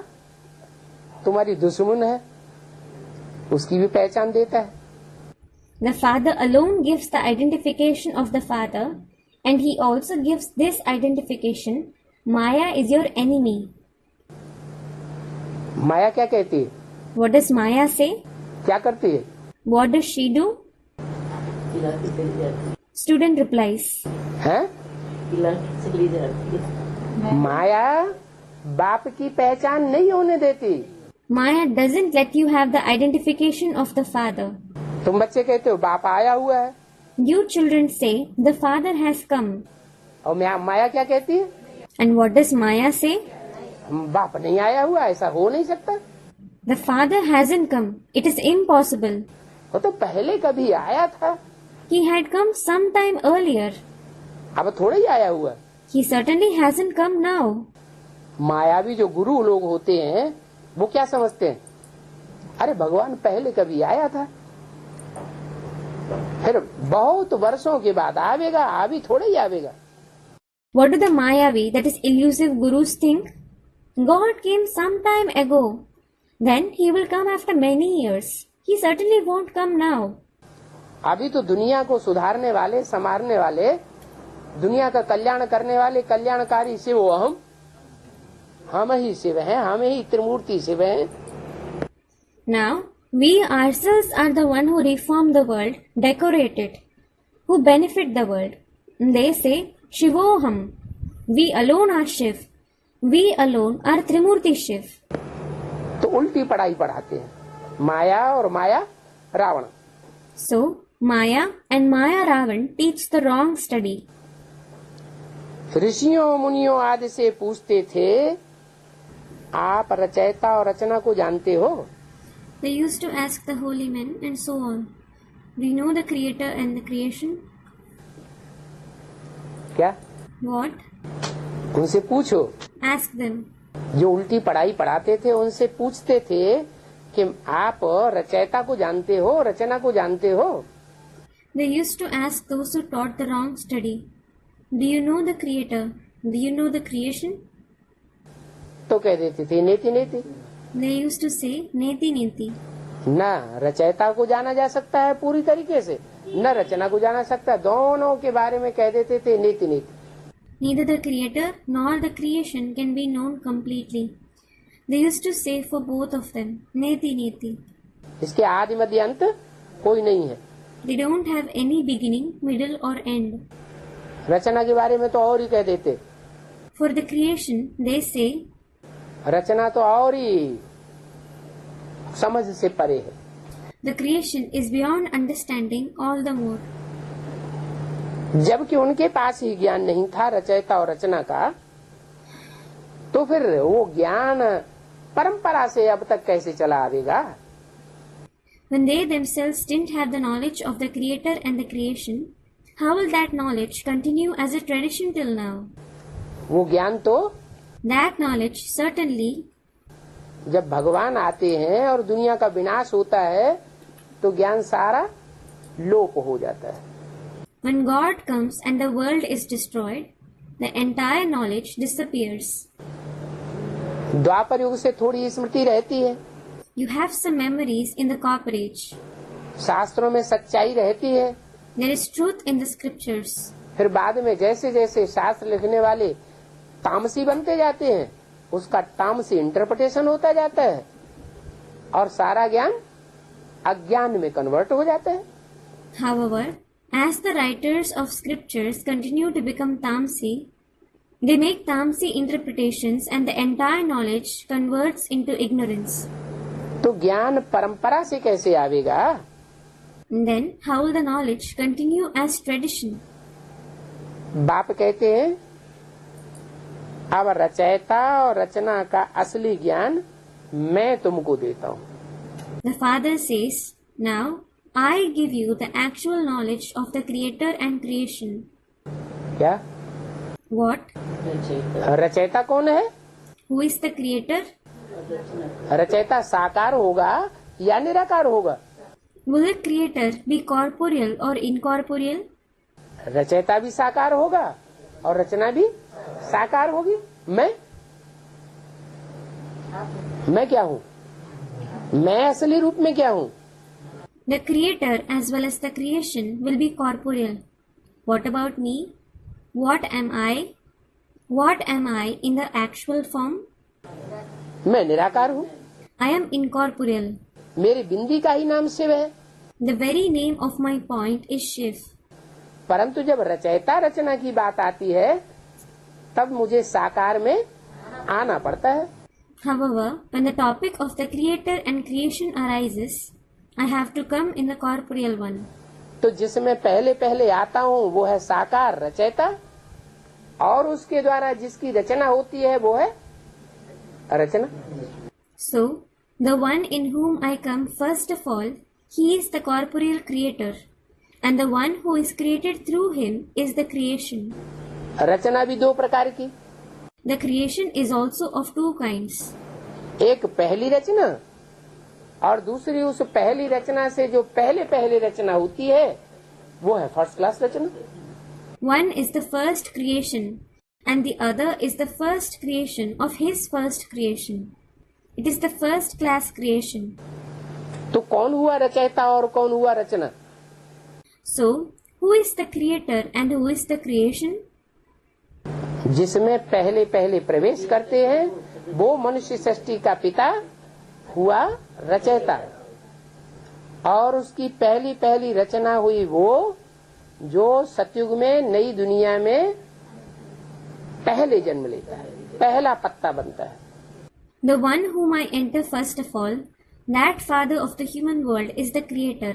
तुम्हारी दुश्मन है, उसकी भी पहचान देता है. The Father alone gives the identification of the Father, and He also gives this identification. Maya is your enemy. माया क्या कहती है. What does Maya say? क्या करती है. What does she do? Student replies. हैं? माया बाप की पहचान नहीं होने देती। Maya doesn't let you have the identification of the father. तुम बच्चे कहते हो बाप आया हुआ है, You children say the father has come. और माया क्या कहती है? And what does Maya say? बाप नहीं आया हुआ, ऐसा हो नहीं सकता। The father hasn't come. It is impossible. वो तो पहले कभी आया था, He had come some time earlier. अब थोड़ा ही आया हुआ। He certainly hasn't come now. मायावी जो गुरु लोग होते हैं वो क्या समझते हैं? अरे भगवान पहले कभी आया था, फिर बहुत वर्षों के बाद आवेगा, अभी थोड़ा ही आवेगा। What do the Mayavi, that is elusive gurus, think? God came some time ago. Then he will come after many years. He certainly won't come now. अभी तो दुनिया को सुधारने वाले, संवारने वाले, दुनिया का कल्याण करने वाले कल्याणकारी शिव हम ही शिव हैं, हम ही त्रिमूर्ति शिव हैं। Now, we ourselves are the one who reform the world, decorate it, who benefit the world. They say, Shivoham. We alone are Shiv. We alone are Trimurti Shiv. तो उल्टी पढ़ाई पढ़ाते हैं, माया और माया Ravan. So, Maya and Maya Ravan teach the wrong study. ऋषियों मुनियों आदि से पूछते थे, आप रचयिता और रचना को जानते हो? They used to ask the holy men and so on. Do you know the creator and the creation? क्या? What? उनसे पूछो। Ask them. जो उल्टी पढ़ाई पढ़ाते थे उनसे पूछते थे कि आप रचयिता को जानते हो, रचना को जानते हो? They used to ask those who taught the wrong study. Do you know the creator? Do you know the creation? तो कह देते थे नेति नेति। They used to say neti neti. न रचयिता को जाना जा सकता है पूरी तरीके से, न रचना को जाना सकता, दोनों के बारे में कह देते थे नेति नेति। Neither the creator nor the creation can be known completely. They used to say for both of them neti neti. इसके आदि मध्य अंत कोई नहीं है। They don't have any beginning, middle or end. रचना के बारे में तो और ही कह देते। For the creation, they say, रचना तो और ही समझ से परे है। the creation is beyond understanding all the more. जबकि उनके पास ही ज्ञान नहीं था रचयिता और रचना का, तो फिर वो ज्ञान परंपरा से अब तक कैसे चला आवेगा? When they themselves didn't have the knowledge of the creator and the creation, how will that knowledge continue as a tradition till now? वो ज्ञान तो That knowledge certainly, जब भगवान आते हैं और दुनिया का विनाश होता है तो ज्ञान सारा लोप हो जाता है। when God comes and the world is destroyed, the entire knowledge disappears. द्वापर युग से थोड़ी स्मृति रहती है, You have some memories in the copper age. शास्त्रों में सच्चाई रहती है, There is truth in the scriptures. फिर बाद में जैसे जैसे शास्त्र लिखने वाले तामसी बनते जाते हैं, उसका तामसी इंटरप्रिटेशन होता जाता है और सारा ज्ञान अज्ञान में कन्वर्ट हो जाता है। However, as the writers of scriptures continue to become Tamsi, they make Tamsi interpretations and the entire knowledge converts into ignorance. तो ज्ञान परंपरा से कैसे आवेगा? Then, how will the knowledge continue as tradition? बाप कहते हैं अब रचयिता और रचना का असली ज्ञान मैं तुमको देता हूँ। The father says, now I give you the actual knowledge of the creator and creation. क्या? What? रचयिता कौन है? Who is the creator? रचयिता साकार होगा या निराकार होगा? Will the creator be corporeal or incorporeal? रचयिता भी साकार होगा और रचना भी साकार होगी। मैं क्या हूँ? मैं असली रूप में क्या हूँ? The creator as well as the creation will be corporeal. What about me? What am I? What am I in the actual form? मैं निराकार हूँ। I am incorporeal. मेरी बिंदी का ही नाम शिव है। The very name of my point is Shiv. परंतु जब रचयिता रचना की बात आती है तब मुझे साकार में आना पड़ता है। However, when the topic of the creator and creation arises, I have to come in the corporeal one. तो जिसमें पहले पहले आता हूँ वो है साकार रचयिता, और उसके द्वारा जिसकी रचना होती है वो है रचना। So, the one in whom I come first of all, he is the corporeal creator, and the one who is created through him is the creation. रचना भी दो प्रकार की, The creation is also of two kinds. एक पहली रचना और दूसरी उस पहली रचना से जो पहले पहले रचना होती है वो है फर्स्ट क्लास रचना। One is the first creation, and the other is the first creation of his first creation. It is the first class creation. तो कौन हुआ रचयिता और कौन हुआ रचना? So, who is the creator and who is the creation? जिसमें पहले पहले प्रवेश करते हैं वो मनुष्य सृष्टि का पिता हुआ रचयिता, और उसकी पहली पहली रचना हुई वो जो सतयुग में नई दुनिया में पहले जन्म लेता है, पहला पत्ता बनता है। The one whom I enter first of all, that father of the human world is the creator,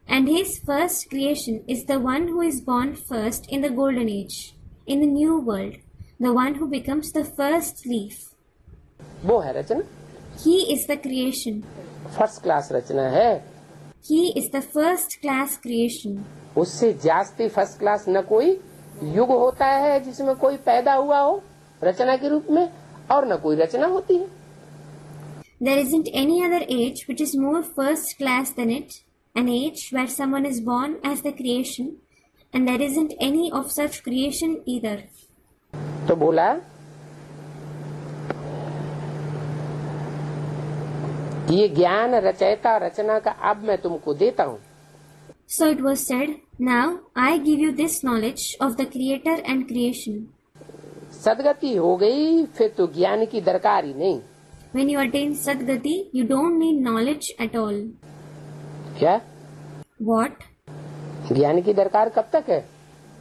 and his first creation is the one who is born first in the golden age, in the new world, the one who becomes the first leaf. वो है रचना, He is the creation. First class रचना है। He is the first class creation. उससे जास्ती first class न कोई युग होता है जिसमें कोई पैदा हुआ हो रचना के रूप में, और न कोई रचना होती है। There isn't any other age which is more first class than it, an age where someone is born as the creation, and there isn't any of such creation either. तो बोला ये ज्ञान रचयिता रचना का अब मैं तुमको देता हूँ। So it was said, now I give you this knowledge of the creator and creation. सदगति हो गई फिर तो ज्ञान की दरकार ही नहीं। When you attain Sadgati, you don't need knowledge at all. क्या What? ज्ञान की दरकार कब तक है?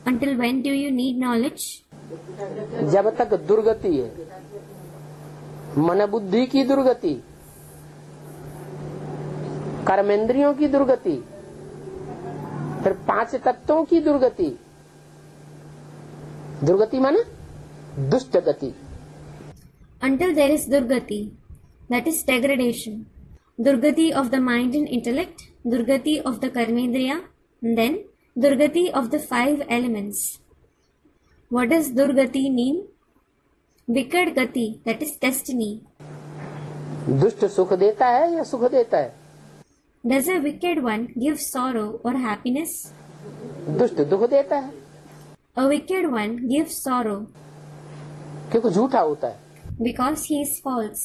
Until when do you need knowledge? जब तक दुर्गति है, मन बुद्धि की दुर्गति, कर्मेंद्रियों की दुर्गति, फिर पांच तत्वों की दुर्गति। दुर्गति माने दुष्ट गति। Until there is Durgati, that is degradation. Durgati of the mind and intellect, Durgati of the Karmendriya, and then Durgati of the 5 elements. What does Durgati mean? Vikad Gati, that is destiny. दुष्ट सुख देता है या सुख देता है? Does a wicked one give sorrow or happiness? दुष्ट दुख देता है, A wicked one gives sorrow क्योंकि झूठा होता है, because he is false.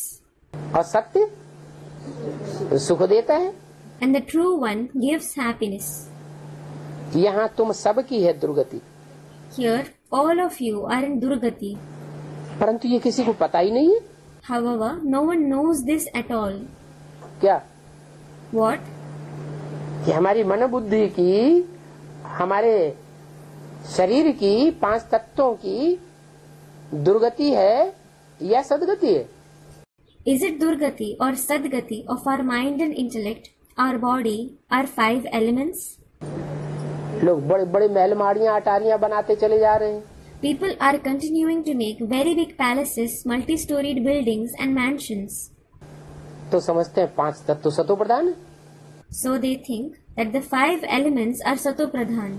और सत्य सुख देता है। And the true one gives happiness. यहाँ तुम सबकी है दुर्गति, Here, all of you are in Durgati. परंतु ये किसी को पता ही नहीं है। However, no one knows this at all. क्या? What? कि हमारी मन बुद्धि की, हमारे शरीर की, 5 तत्वों की दुर्गति है या सदगति है? Is it Durgati or Sadgati of our mind and intellect, our body, our 5 elements? लोग बड़े बड़े महल माड़ियां अटारियां बनाते चले जा रहे हैं। People are continuing to make very big palaces, multi-storied buildings and mansions. तो समझते हैं 5 तत्व सतो प्रधान है। So they think that the 5 elements are Sato Pradhan.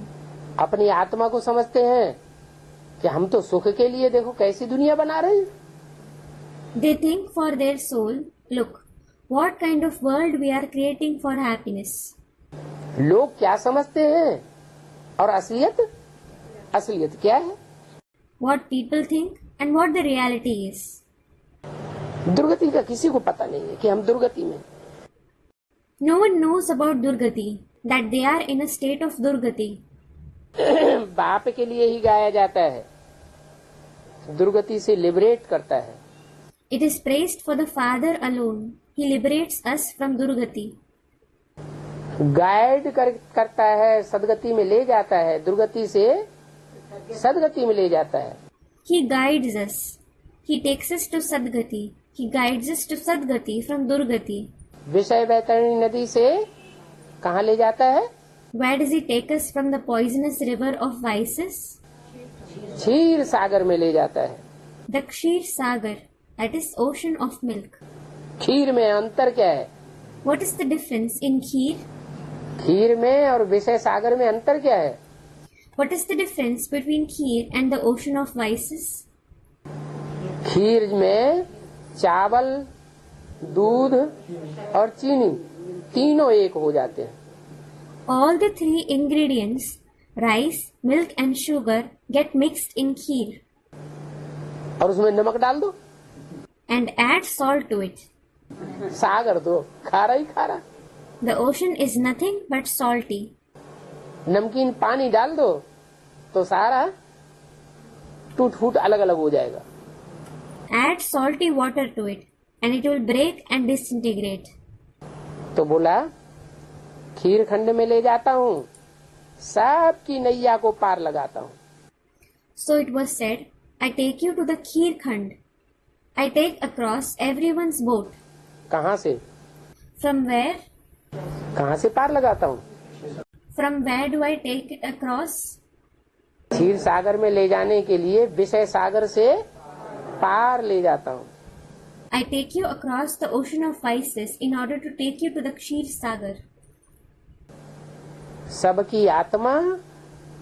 अपनी आत्मा को समझते हैं कि हम तो सुख के लिए देखो कैसी दुनिया बना रहे हैं। They think for their soul, look, what kind of world we are creating for happiness. लोग क्या समझते हैं और असलियत क्या है? What people think and what the reality is. दुर्गति का किसी को पता नहीं है कि हम दुर्गति में। No one knows about Durgati, that they are in a state of Durgati. बाप के लिए ही गाया जाता है, दुर्गति से लिबरेट करता है। It is praised for the Father alone. He liberates us from Durgati. Guide करता है, सदगति में ले जाता है, दुर्गति से सदगति में ले जाता है। He guides us. He takes us to Sadgati. He guides us to Sadgati from Durgati. विषय वैतरणी नदी से कहाँ ले जाता है? Where does he take us from the poisonous river of vices? क्षीर सागर में ले जाता है। The Kshir Sagar, that is ocean of milk. खीर में अंतर क्या है? What is the difference in Kheer? खीर में और विषय सागर में अंतर क्या है? What is the difference between Kheer and the ocean of vices? खीर में चावल, दूध और चीनी तीनों एक हो जाते हैं। All the three ingredients, rice, milk and sugar, get mixed in Kheer और उसमें नमक डाल दो and add salt to it. सागर तो खारा ही खारा। The ocean is nothing but salty. नमकीन पानी डाल दो तो सारा टूट फूट अलग अलग हो जाएगा। Add salty water to it and it will break and disintegrate. तो बोला खीर खंड में ले जाता हूँ, सबकी नैया को पार लगाता हूँ। So it was said, I take you to the Kheer Khand. I take across everyone's boat. कहाँ से? From where? कहाँ से पार लगाता हूँ? From where do I take it across? क्षीर सागर में ले जाने के लिए विषय सागर से पार ले जाता हूँ। I take you across the ocean of vices in order to take you to the Kshir Sagar. सबकी आत्मा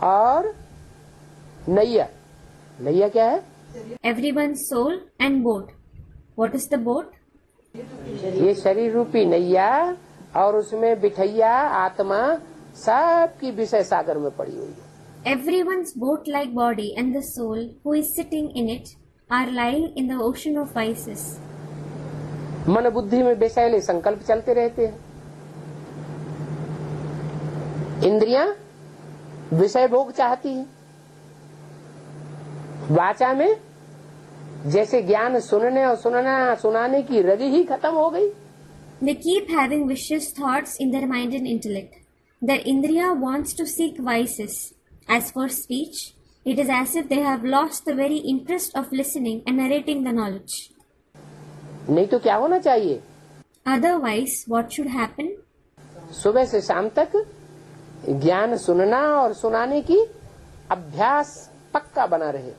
और नैया। नैया क्या है? Everyone's soul and boat. What is the boat? ये शरीर रूपी नैया और उसमें बिठैया आत्मा सबकी विषय सागर में पड़ी हुई है। Everyone's boat-like body and the soul who is sitting in it are lying in the ocean of vices. मन बुद्धि में विषैले संकल्प चलते रहते हैं। इंद्रियां विषय भोग चाहती हैं। वाचा में जैसे ज्ञान सुनने और सुनाने की रगी ही खत्म हो गई। They keep having vicious thoughts in their mind and intellect. Their indriya wants to seek vices. As for speech, it is as if they have lost the very interest of listening and narrating the knowledge. नहीं तो क्या होना चाहिए? Otherwise, what should happen? सुबह से शाम तक ज्ञान सुनना और सुनाने की अभ्यास पक्का बना रहे।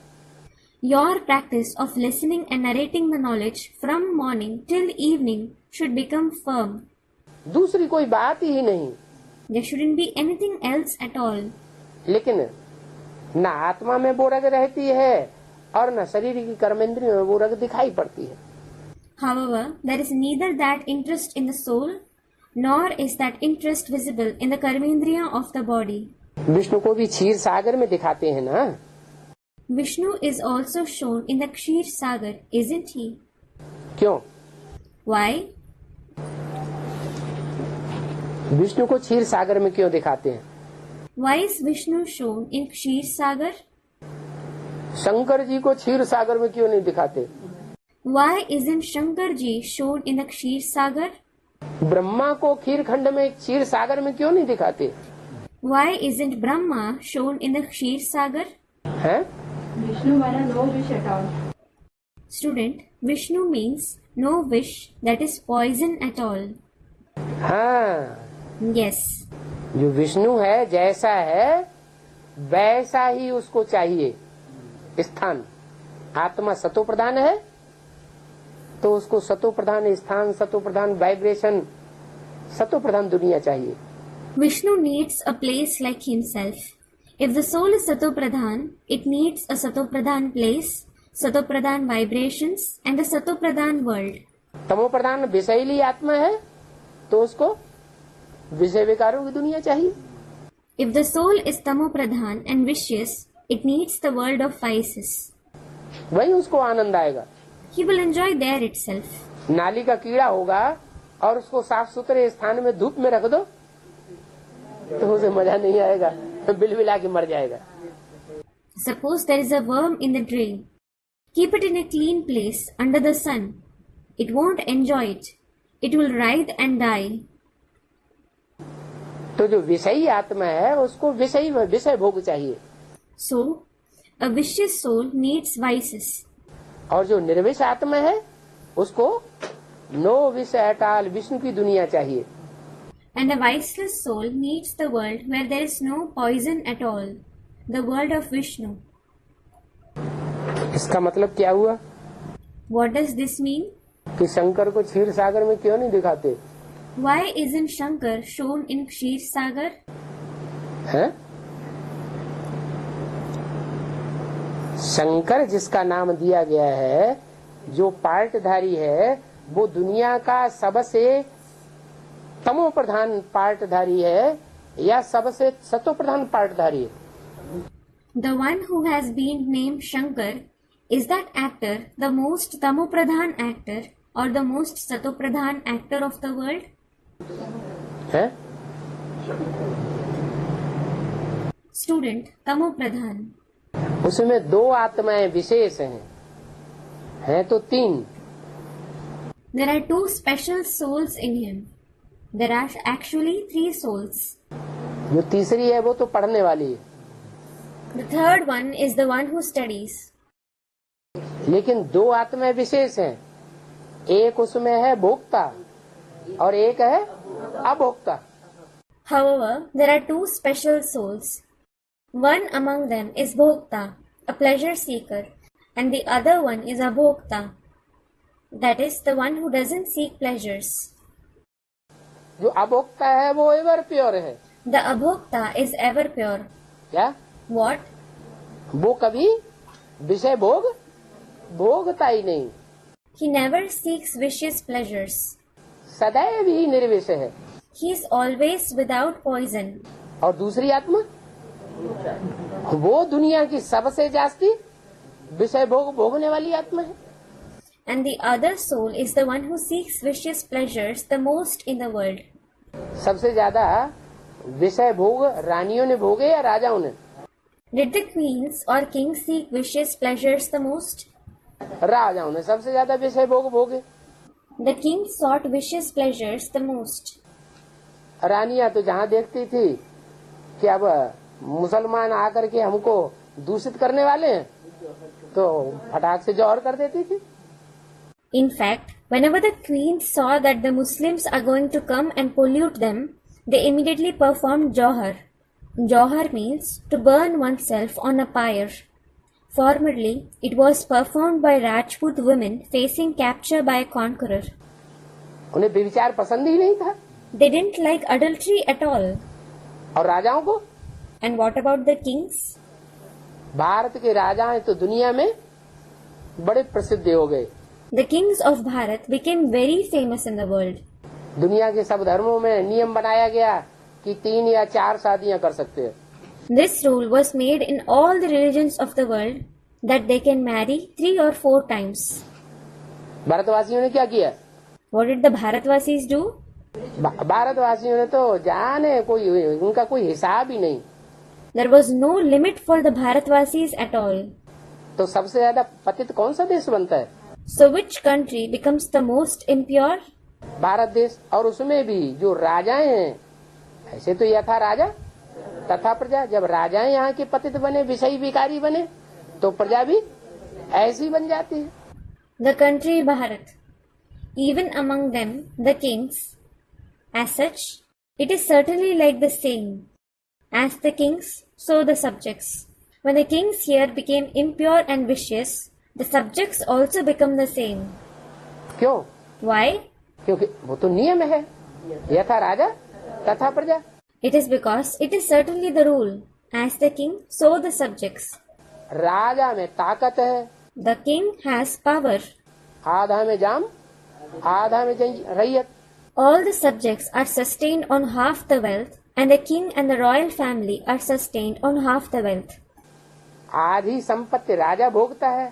Your practice of listening and narrating the knowledge from morning till evening should become firm. दूसरी कोई बात ही नहीं। There shouldn't be anything else at all. लेकिन न आत्मा में वो रग रहती है और न शरीर की कर्मेंद्रियों में वो रग दिखाई पड़ती है। However, there is neither that interest in the soul, nor is that interest visible in the karmendriya of the body. Vishnu को भी क्षीर सागर में दिखाते हैं ना। Vishnu is also shown in the Kshir Sagar, isn't he? क्यों? Why? विष्णु को क्षीर सागर में क्यों दिखाते हैं? Why is Vishnu shown in Kshir Sagar? Shankar ji को क्षीर सागर में क्यों नहीं दिखाते? Why isn't Shankar ji shown in the Kshir Sagar? Brahma को खीर खंड में क्षीर सागर में क्यों नहीं दिखाते? Why isn't Brahma shown in the Kshir Sagar? हैं? Vishnu वाला no wish at all. Student, Vishnu means no wish, that is poison at all. हाँ, Yes. जो विष्णु है जैसा है वैसा ही उसको चाहिए स्थान। आत्मा सतो प्रधान है तो उसको सतो प्रधान स्थान, सतो प्रधान वाइब्रेशन, सतो प्रधान दुनिया चाहिए। Vishnu needs a place like himself. If the soul is Sato Pradhan, it needs a Sato Pradhan place, Sato Pradhan vibrations and a Sato Pradhan world. तमो प्रधान विषयली आत्मा है तो उसको विषय विकारों की दुनिया चाहिए। If the soul is Tamo Pradhan and vicious, it needs the world of vices. वही उसको आनंद आएगा। He will enjoy there itself. नाली का कीड़ा होगा और उसको साफ सुथरे स्थान में धूप में रख दो तो उसे मजा नहीं आएगा, बिलबिला के मर जाएगा। Suppose there is a worm in the drain. Keep it in a clean place under the sun. It won't enjoy it. It will writhe and die. तो जो विषयी आत्मा है उसको विषय भोग चाहिए, So, a vicious soul needs vices. और जो निर्विष आत्मा है उसको नो विषय अटाल विष्णु की दुनिया चाहिए। And a viceless soul needs the world where there is no poison at all, the world of Vishnu. इसका मतलब क्या हुआ What does this mean? कि शंकर को क्षीर सागर में क्यों नहीं दिखाते Why isn't Shankar shown in Kshir Sagar? हैं? शंकर जिसका नाम दिया गया है, जो पार्टधारी है, वो दुनिया का सबसे तमो प्रधान पार्टधारी है या सबसे सतो प्रधान पार्टधारी है? The one who has been named Shankar, is that actor the most Tamopradhan actor or the most Satopradhan actor of the world? हैं? Student, Tamopradhan. उसमें दो आत्माएं विशेष हैं तो तीन। There are two special souls in him. There are actually three souls. जो तीसरी है वो तो पढ़ने वाली है, The third one is the one who studies. लेकिन दो आत्माएं विशेष हैं, एक उसमें है भोक्ता और एक है अभोक्ता। However, there are two special souls. One among them is Bhokta, a pleasure seeker, and the other one is Abhokta, that is, the one who doesn't seek pleasures. जो अभोक्ता है वो एवर प्योर है। The Abhokta is ever pure. क्या? What? वो कभी विषय भोगता ही नहीं, He never seeks vicious pleasures. सदैव ही निर्विष है। He is always without poison. और दूसरी आत्मा वो दुनिया की सबसे जास्ती विषय भोगने वाली आत्मा है। And the other soul is the one who seeks vicious pleasures the most in the world. सबसे ज्यादा विषय भोग रानियों ने भोगे या राजाओं ने? Did the queens or kings seek vicious pleasures the most? राजाओं ने सबसे ज्यादा विषय भोग भोगे। The kings sought vicious pleasures the most. रानियां तो जहाँ देखती थी कि अब मुसलमान आकर के हमको दूषित करने वाले हैं, तो फटाक से जौहर कर देती थी। In fact, whenever the queens saw that the Muslims are going to come and pollute them, they immediately performed Johar. Johar means to burn oneself on a pyre. Formerly, it was performed by Rajput women facing capture by a conqueror. उन्हें व्यभिचार पसंद ही नहीं था। They didn't like adultery at all. और राजाओं को? And what about the kings? Bharat के राजा हैं तो दुनिया में बड़े प्रसिद्ध हो गए। The kings of Bharat became very famous in the world. दुनिया के सब धर्मों में नियम बनाया गया कि 3 या 4 शादियां कर सकते हैं। This rule was made in all the religions of the world that they can marry 3 or 4 times. भारतवासियों ने क्या किया? What did the Bharatvasis do? भारतवासियों ने तो जाने उनका कोई हिसाब ही नहीं। There was no limit for the Bharatvasis at all. तो सबसे ज्यादा पतित कौन सा देश बनता है? So which country becomes the most impure? Bharat देश। और उसमें भी जो राजाएं हैं, ऐसे तो यथा राजा तथा प्रजा, जब राजाएं यहाँ के पतित बने, विषयी विकारी बने, तो प्रजा भी ऐसी बन जाती है। The country Bharat, even among them the kings, as such, it is certainly like the same. As the kings, so the subjects. When the kings here became impure and vicious, the subjects also become the same. क्यों? Why? क्योंकि वो तो नियम है, यथा राजा तथा प्रजा। It is because it is certainly the rule. As the king, so the subjects. राजा में ताकत है, The king has power. आधा में जाम, आधा में रैयत। All the subjects are sustained on half the wealth, and the king and the royal family are sustained on half the wealth. आधी संपत्ति राजा भोगता है,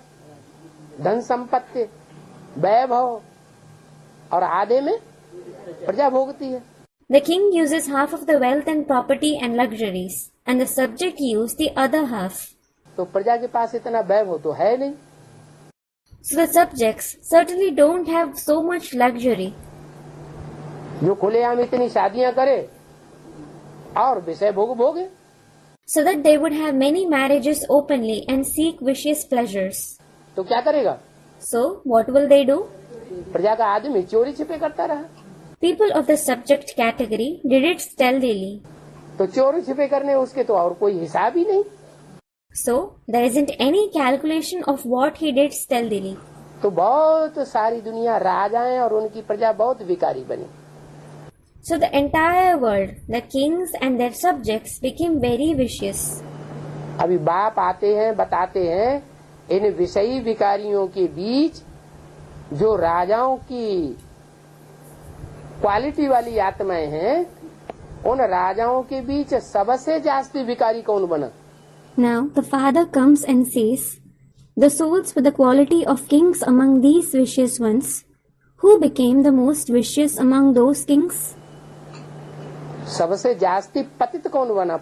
धन संपत्ति वैभव, और आधे में प्रजा भोगती है। The king uses half of the wealth and property and luxuries, and the subject use the other half. तो प्रजा के पास इतना वैभव तो है नहीं। So the subjects certainly don't have so much luxury. जो खुलेआम इतनी शादियां करे और विषय भोग भोगे, so that they would have many marriages openly and seek vicious pleasures. तो क्या करेगा? So, what will they do? प्रजा का आदमी चोरी छिपे करता रहा, People of the subject category did it stealthily. तो चोरी छिपे करने उसके तो और कोई हिसाब ही नहीं। So, there isn't any calculation of what he did stealthily. तो बहुत सारी दुनिया राजाएं और उनकी प्रजा बहुत विकारी बनी। So the entire world, the kings and their subjects became very vicious. अभी बाप आते हैं, बताते हैं इन विषयी विकारियों के बीच जो राजाओं की क्वालिटी वाली आत्माएं हैं, उन राजाओं के बीच सबसे जास्ती विकारी कौन बना? Now the father comes and says, the souls with the quality of kings among these vicious ones, who became the most vicious among those kings? सबसे जास्ती पतित कौन बना?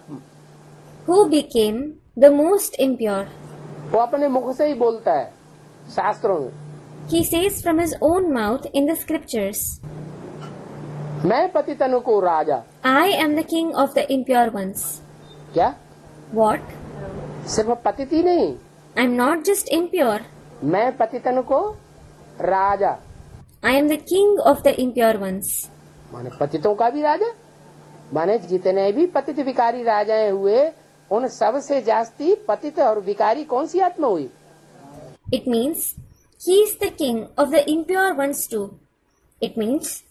Who became the most impure? वो अपने मुख से ही बोलता है शास्त्रों में, He says from his own mouth in the scriptures, मैं पतितन को राजा। I am the king of the impure ones. क्या? What? सिर्फ पतित ही नहीं, I'm not just impure. मैं पतितन को राजा, I am the king of the impure ones. माने पतितों का भी राजा, माने जितने भी पतित विकारी राजाएं हुए उन सब से जास्ती पतित और विकारी कौन सी आत्मा हुई? It means he is the king of the impure ones too. It means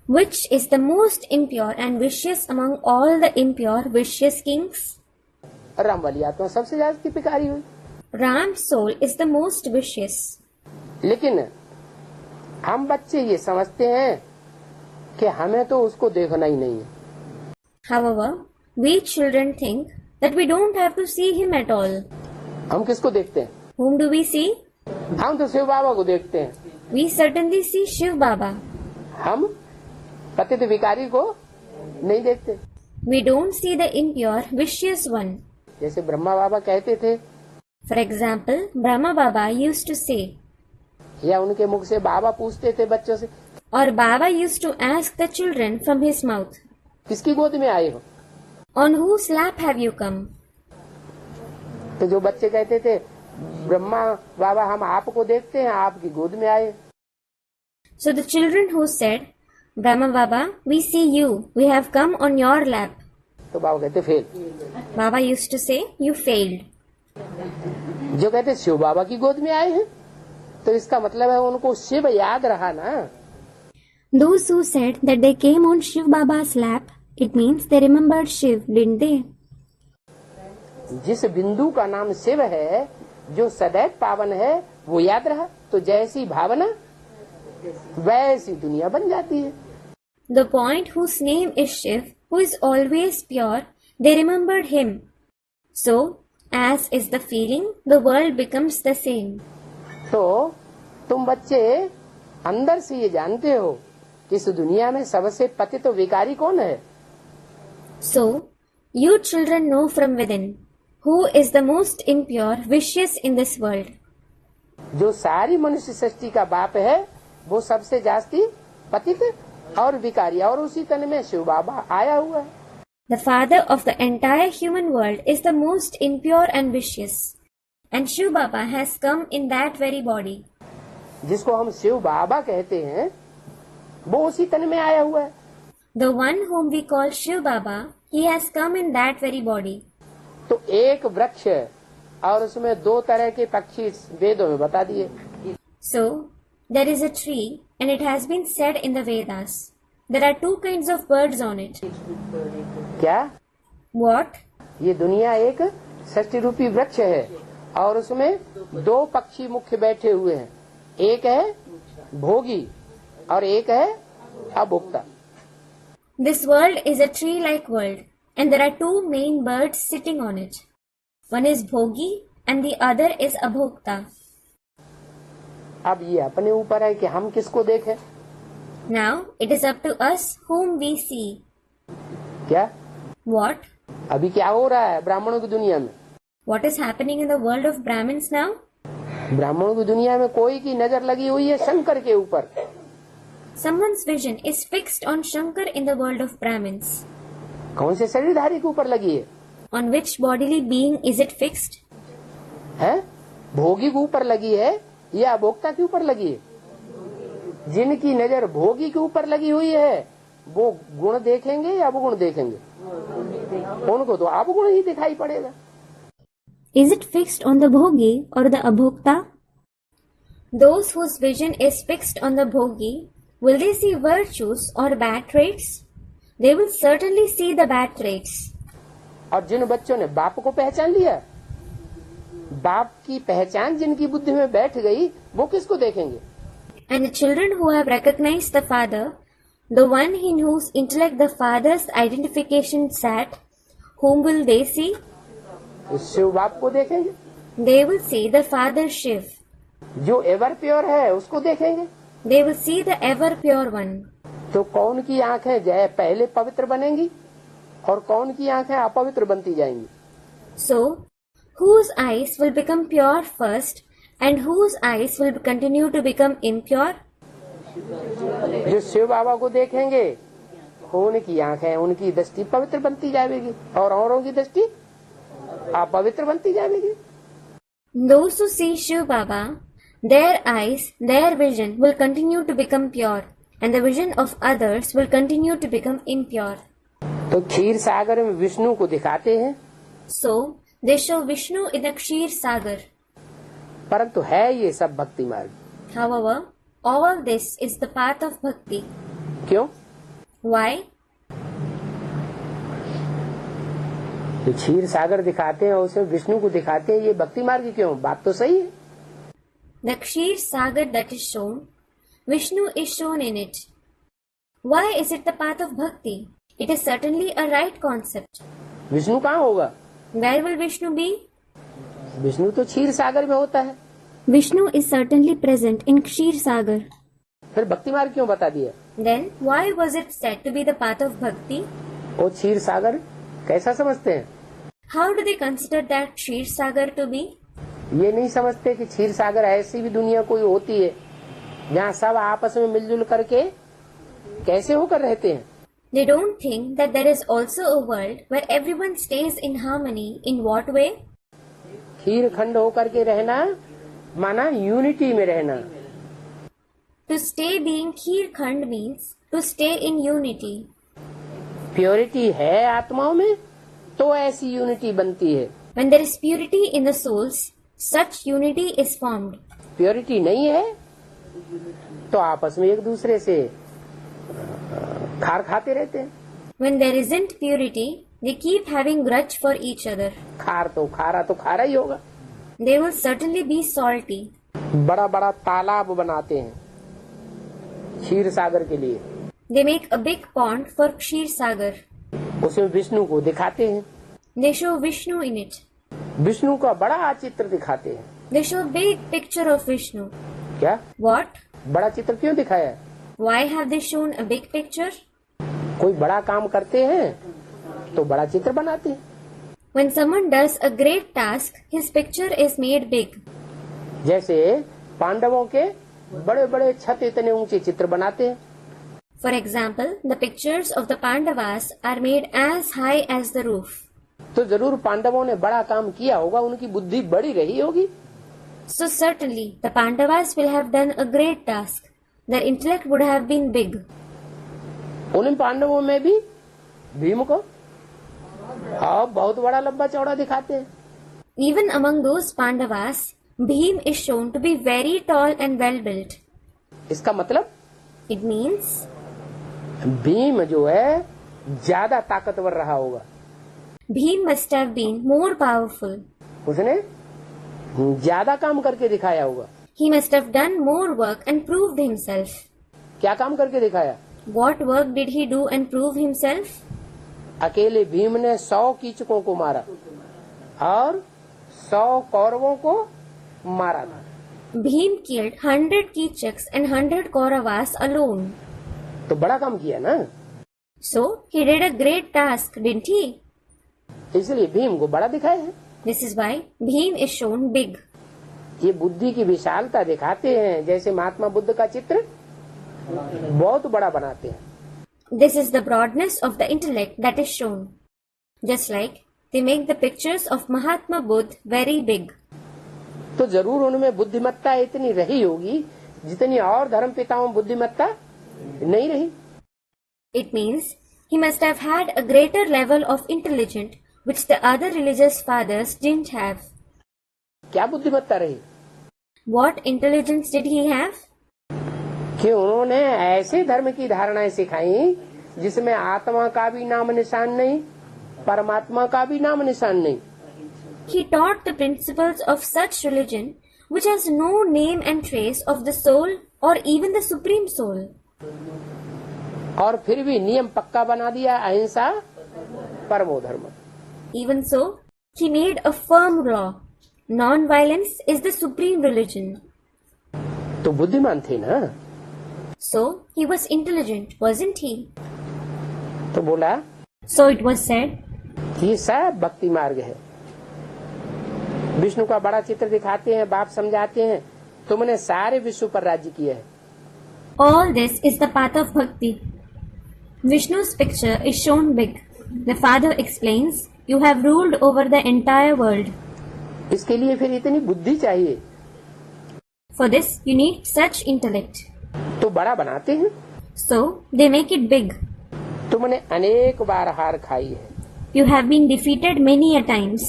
which is the most impure and vicious among all the impure vicious kings? Ram वाली आत्मा सबसे जास्ती विकारी हुई। Ram's soul is the most vicious. लेकिन हम बच्चे ये समझते हैं कि हमें तो उसको देखना ही नहीं है। However, we children think that we don't have to see him at all. हम किसको देखते हैं? Whom do we see? हम तो शिव बाबा को देखते हैं। We certainly see Shiv Baba. हम पतित विकारी को नहीं देखते। We don't see the impure, vicious one. जैसे ब्रह्मा बाबा कहते थे, For example, Brahma Baba used to say, या उनके मुख से बाबा पूछते थे बच्चों से, or Baba used to ask the children from his mouth, किसकी गोद में आए हो? on whose lap have you come? तो जो बच्चे कहते थे, ब्रह्मा बाबा हम आपको देखते हैं, आपकी गोद में आए। So the children who said, Brahma Baba, we see you, we have come on your lap. तो बाबा कहते fail. Baba used to say, you failed. जो कहते शिव बाबा की गोद में आए हैं, तो इसका मतलब है उनको शिव याद रहा ना। Those who said that they came on Shiv Baba's lap, it means they remembered Shiv, didn't they? जिस बिंदु का नाम शिव है, जो सदैव पावन है, वो याद रहा, तो जैसी भावना वैसी दुनिया बन जाती है। The point whose name is Shiv, who is always pure, they remembered him. So, as is the feeling, the world becomes the same. तो तुम बच्चे अंदर से ये जानते हो कि इस दुनिया में सबसे पतित विकारी कौन है? So, you children know from within, who is the most impure, vicious in this world. जो सारी मनुष्य सृष्टि का बाप है, वो सबसे जास्ती पतित और विकारी, और उसी तन में शिव बाबा आया हुआ है। The father of the entire human world is the most impure and vicious, and Shiv Baba has come in that very body. जिसको हम शिव बाबा कहते हैं, वो उसी तन में आया हुआ है। The one whom we call Shiv Baba, he has come in that very body. तो एक वृक्ष है और उसमें दो तरह के पक्षी वेदों में बता दिए। So, there is a tree and it has been said in the Vedas. There are two kinds of birds on it. क्या? What? ये दुनिया एक षष्ठी रूपी वृक्ष है और उसमें दो पक्षी मुख्य बैठे हुए हैं, एक है भोगी और एक है अभोक्ता। This world is a tree-like world, and there are two main birds sitting on it. One is Bhogi and the other is Abhokta. अब ये अपने ऊपर है कि हम किसको देखें। Now, it is up to us whom we see. क्या? What? अभी क्या हो रहा है ब्राह्मणों की दुनिया में? What is happening in the world of Brahmins now? ब्राह्मणों की दुनिया में कोई की नजर लगी हुई है शंकर के ऊपर। Someone's vision is fixed on Shankar in the world of Brahmins. कौन से शरीरधारी के ऊपर लगी है? On which bodily being is it fixed? है भोगी के ऊपर लगी है या अभोक्ता के ऊपर लगी है? जिनकी नजर भोगी के ऊपर लगी हुई है वो गुण देखेंगे या अवगुण देखेंगे? उनको तो अवगुण ही दिखाई पड़ेगा। Is it fixed on the bhogi or the abhokta? Those whose vision is fixed on the bhogi, will they see virtues or bad traits? They will certainly see the bad traits. और जिन बच्चों ने बाप को पहचान लिया, बाप की पहचान जिनकी बुद्धि में बैठ गई, वो किसको देखेंगे? And the children who have recognized the father, the one in whose intellect the father's identification sat, whom will they see? Shiv बाप को देखेंगे। They will see the father Shiv. जो एवर प्योर है उसको देखेंगे। They will see the ever pure one. तो कौन की आंखें जो है पहले पवित्र बनेंगी और कौन की आंखें अपवित्र बनती जाएंगी? So, whose eyes will become pure first and whose eyes will continue to become impure? जो शिव बाबा को देखेंगे उनकी आंखें, उनकी दृष्टि पवित्र बनती जाएगी और औरों की दृष्टि अपवित्र बनती जाएगी। Those who see Shiv Baba, their eyes, their vision will continue to become pure and the vision of others will continue to become impure. तो क्षीर सागर में विष्णु को दिखाते हैं। So, they show Vishnu in the Kshir Sagar. परंतु है ये सब भक्ति मार्ग। However, all this is the path of bhakti. क्यों? Why? तो क्षीर सागर दिखाते हैं और उसमें विष्णु को दिखाते हैं, ये भक्ति मार्ग क्यों? बात तो सही है। The Kshir Sagar that is shown, Vishnu is shown in it. Why is it the path of bhakti? It is certainly a right concept. Vishnu कहाँ होगा? Where will Vishnu be? Vishnu तो क्षीर सागर में होता है। Vishnu is certainly present in Kshir Sagar. फिर भक्ति मार्ग क्यों बता दिया? Then, why was it said to be the path of bhakti? वो क्षीर सागर कैसा समझते हैं? How do they consider that Kshir Sagar to be? ये नहीं समझते कि क्षीर सागर ऐसी भी दुनिया कोई होती है जहाँ सब आपस में मिलजुल करके कैसे होकर रहते हैं। They don't think that there is also a world where everyone stays in harmony. In what way? खीर खंड होकर के रहना माना यूनिटी में रहना। To stay being Kheer Khand means to stay in unity. Purity है आत्माओं में तो ऐसी यूनिटी बनती है। When there is purity in the souls, such unity is formed. Purity नहीं है तो आपस में एक दूसरे से खार खाते रहते हैं। When there isn't purity, they keep having grudge for each other. खार तो खारा ही होगा। They will certainly be salty. बड़ा बड़ा तालाब बनाते हैं क्षीर सागर के लिए। They make a big pond for Kshir Sagar. उसमें विष्णु को दिखाते हैं। They show Vishnu in it. Vishnu का बड़ा चित्र दिखाते हैं। They show big picture of Vishnu. क्या? What? बड़ा चित्र क्यों दिखाया? Why have they shown a big picture? कोई बड़ा काम करते हैं तो बड़ा चित्र बनाते हैं। When someone does a great task, his picture is made big. जैसे पांडवों के बड़े बड़े छत इतने ऊंचे चित्र बनाते हैं। For example, the pictures of the Pandavas are made as high as the roof. तो जरूर पांडवों ने बड़ा काम किया होगा, उनकी बुद्धि बड़ी रही होगी। So certainly, the Pandavas will have done a great task. Their intellect would have been big. उन पांडवों में भी भीम को बहुत बड़ा लंबा चौड़ा दिखाते हैं। Even among those Pandavas, Bhim is shown to be very tall and well built. इसका मतलब It means भीम जो है ज्यादा ताकतवर रहा होगा। Bhim must have been more powerful. उसने ज्यादा काम करके दिखाया होगा। He must have done more work and proved himself. क्या काम करके दिखाया? What work did he do and prove himself? अकेले भीम ने 100 कीचकों को मारा और 100 कौरवों को मारा था। Bhim killed 100 Kichaks and 100 Kauravas alone. तो बड़ा काम किया ना। So, he did a great task, didn't he? इसलिए भीम को बड़ा दिखाया है। This is why Bhim is shown big. ये बुद्धि की विशालता दिखाते हैं। जैसे महात्मा बुद्ध का चित्र बहुत बड़ा बनाते हैं। This is the broadness of the intellect that is shown. Just like they make the pictures of Mahatma Buddha very big. तो जरूर उनमें बुद्धिमत्ता इतनी रही होगी जितनी और धर्म पिताओं में बुद्धिमत्ता नहीं रही. It means he must have had a greater level of intelligence which the other religious fathers didn't have. क्या बुद्धिमत्ता रही? What intelligence did he have? कि उन्होंने ऐसे धर्म की धारणाएं सिखाई जिसमें आत्मा का भी नाम निशान नहीं, परमात्मा का भी नाम निशान नहीं. He taught the principles of such religion which has no name and trace of the soul or even the supreme soul. और फिर भी नियम पक्का बना दिया, अहिंसा परमो धर्म. Even so, he made a firm law. Non-violence is the supreme religion. तो बुद्धिमान थे ना. So, he was intelligent, wasn't he? तो बोला So it was said, कि ये सब भक्ति मार्ग है. विष्णु का बड़ा चित्र दिखाते हैं, बाप समझाते हैं, तुमने सारे विश्व पर राज्य किया है. all this is the path of bhakti. Vishnu's picture is shown big. The father explains, you have ruled over the entire world. इसके लिए फिर इतनी बुद्धि चाहिए. For this, you need such intellect. तो बड़ा बनाते हैं. So, they make it big. तुमने अनेक बार हार खाई है You have been defeated many a times.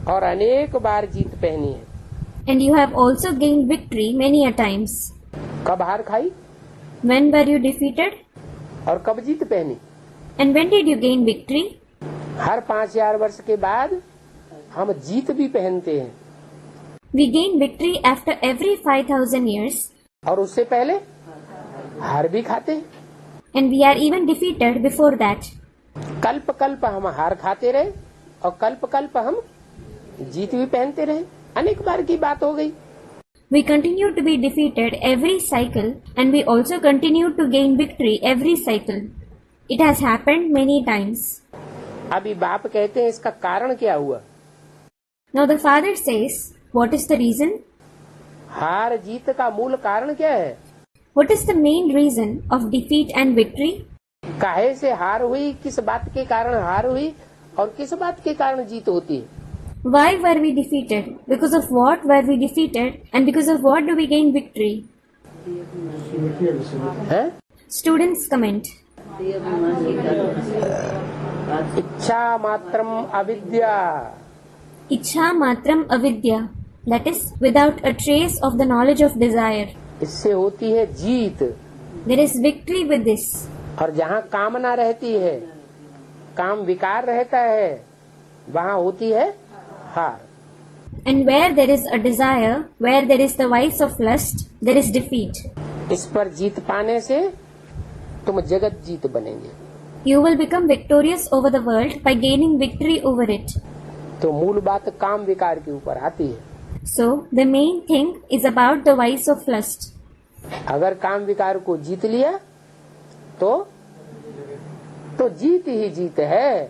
और अनेक बार जीत पहनी है. And you have also gained victory many a times. कब हार खाई When were you defeated? और कब जीत पहनी? And when did you gain victory? हर 5000 वर्ष के बाद हम जीत भी पहनते हैं. We gain victory after every 5,000 years. और उससे पहले हार भी खाते हैं. And we are even defeated before that. कल्प कल्प हम हार खाते रहे और कल्प कल्प हम जीत भी पहनते रहे. अनेक बार की बात हो गई. We continue to be defeated every cycle and we also continue to gain victory every cycle. It has happened many times. अभी बाप कहते हैं इसका कारण क्या हुआ. Now the father says, what is the reason? हार जीत का मूल कारण क्या है. What is the main reason of defeat and victory? काहे से हार हुई, किस बात के कारण हार हुई और किस बात के कारण जीत होती है. Why were we defeated? Because of what were we defeated? And because of what do we gain victory? हैं? Students comment. इच्छा मात्रम अविद्या. Ichha matram avidya. That is, without a trace of the knowledge of desire. इससे होती है जीत. There is victory with this. और जहाँ कामना रहती है, काम विकार रहता है, वहाँ होती है हार. And where there is a desire, where there is the vice of lust, there is defeat. इस पर जीत पाने से तुम जगत जीत बनेंगे. You will become victorious over the world by gaining victory over it. तो मूल बात काम विकार के ऊपर आती है. So, the main thing is about the vice of lust. अगर काम विकार को जीत लिया तो जीत ही जीत है.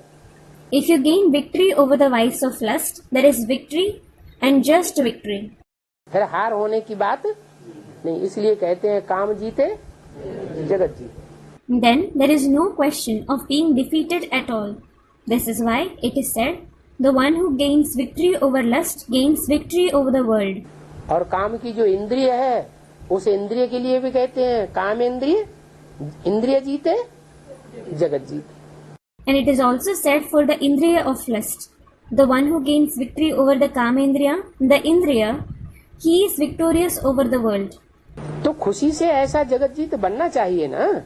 If you gain victory over the vice of lust, there is victory and just victory. फिर हार होने की बात नहीं. इसलिए कहते हैं काम जीते जगत जीते. Then there is no question of being defeated at all. This is why it is said, the one who gains victory over lust gains victory over the world. और काम की जो इंद्रिय है उस इंद्रिय के लिए भी कहते हैं काम इंद्रिय. इंद्रिय जीते जगत जीते. And it is also said for the indriya of lust. The one who gains victory over the kamendriya, the indriya, he is victorious over the world. तो खुशी से ऐसा जगत जीत बनना चाहिए ना.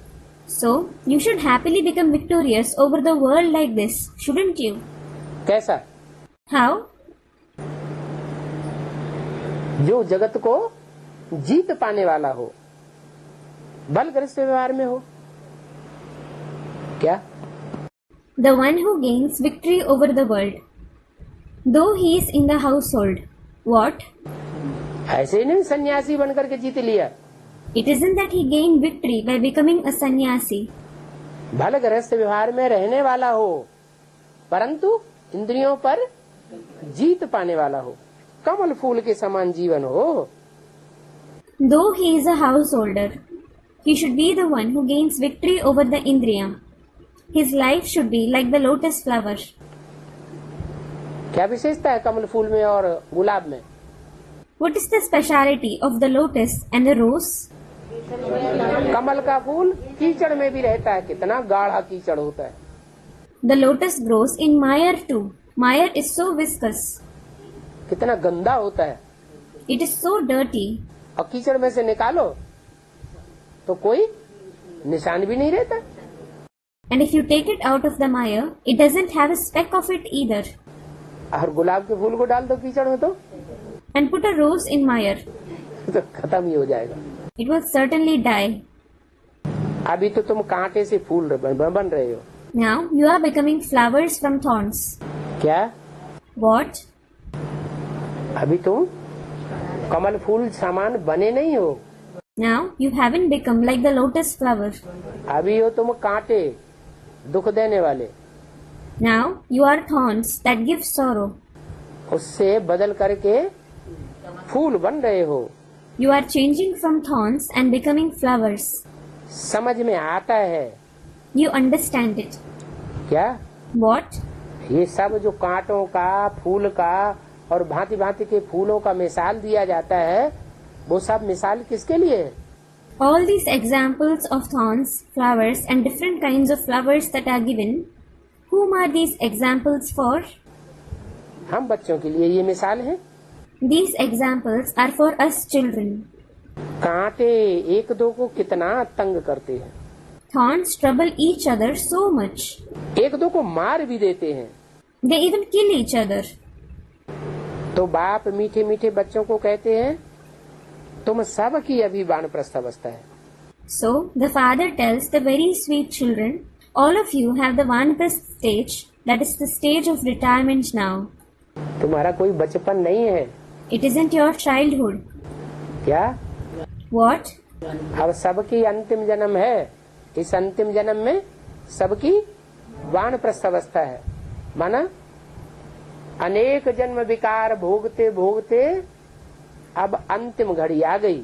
So, you should happily become victorious over the world like this, shouldn't you? कैसा? How? जो जगत को जीत पाने वाला हो, बलग्रस्त व्यवहार में हो. क्या? The one who gains victory over the world. Though he is in the household. What? ऐसे ही नहीं सन्यासी बनकर के जीत लिया. It isn't that he gained victory by becoming a sannyasi. बलग्रस्त व्यवहार में रहने वाला हो, परंतु इंद्रियों पर जीत पाने वाला हो, कमल फूल के समान जीवन हो. Though he is a householder, he should be the one who gains victory over the Indriya. His life should be like the lotus flower. क्या विशेषता है कमल फूल में और गुलाब में? What is the speciality of the lotus and the rose? कमल का फूल कीचड़ में भी रहता है, कितना गाढ़ा कीचड़ होता है। The lotus grows in mire too. Mire is so viscous. कितना गंदा होता है। It is so dirty. और कीचड़ में से निकालो तो कोई निशान भी नहीं रहता। And if you take it out of the mire, it doesn't have a speck of it either. और गुलाब के फूल को डाल दो कीचड़ में तो And put a rose in mire, तो खत्म ही हो जाएगा। it will certainly die. अभी तो तुम कांटे से फूल बन रहे हो। Now you are becoming flowers from thorns. क्या? What? अभी तुम कमल फूल सामान बने नहीं हो। Now you haven't become like the lotus flower. अभी हो तुम कांटे, दुख देने वाले। Now you are thorns that give sorrow. उससे बदल करके फूल बन रहे हो। You are changing from thorns and becoming flowers. समझ में आता है You understand it. क्या? What? ये सब जो कांटों का, फूल का और भांति भांति के फूलों का मिसाल दिया जाता है, वो सब मिसाल किसके लिए है? All these examples of thorns, flowers and different kinds of flowers that are given, whom are these examples for? हम बच्चों के लिए ये मिसाल है। These examples are for us children. कांटे एक दो को कितना तंग करते हैं, Thorns trouble each other so much. एक दो को मार भी देते हैं। They even kill each other. तो बाप मीठे मीठे बच्चों को कहते हैं, तुम सब की अभी वानप्रस्थ अवस्था है। So the father tells the very sweet children, all of you have the Vanaprastha stage, that is the stage of retirement now. तुम्हारा कोई बचपन नहीं है। It isn't your childhood. क्या? What? अब सबकी अंतिम जन्म है। इस अंतिम जन्म में सबकी वानप्रस्थ अवस्था है। माना अनेक जन्म विकार भोगते भोगते अब अंतिम घड़ी आ गई।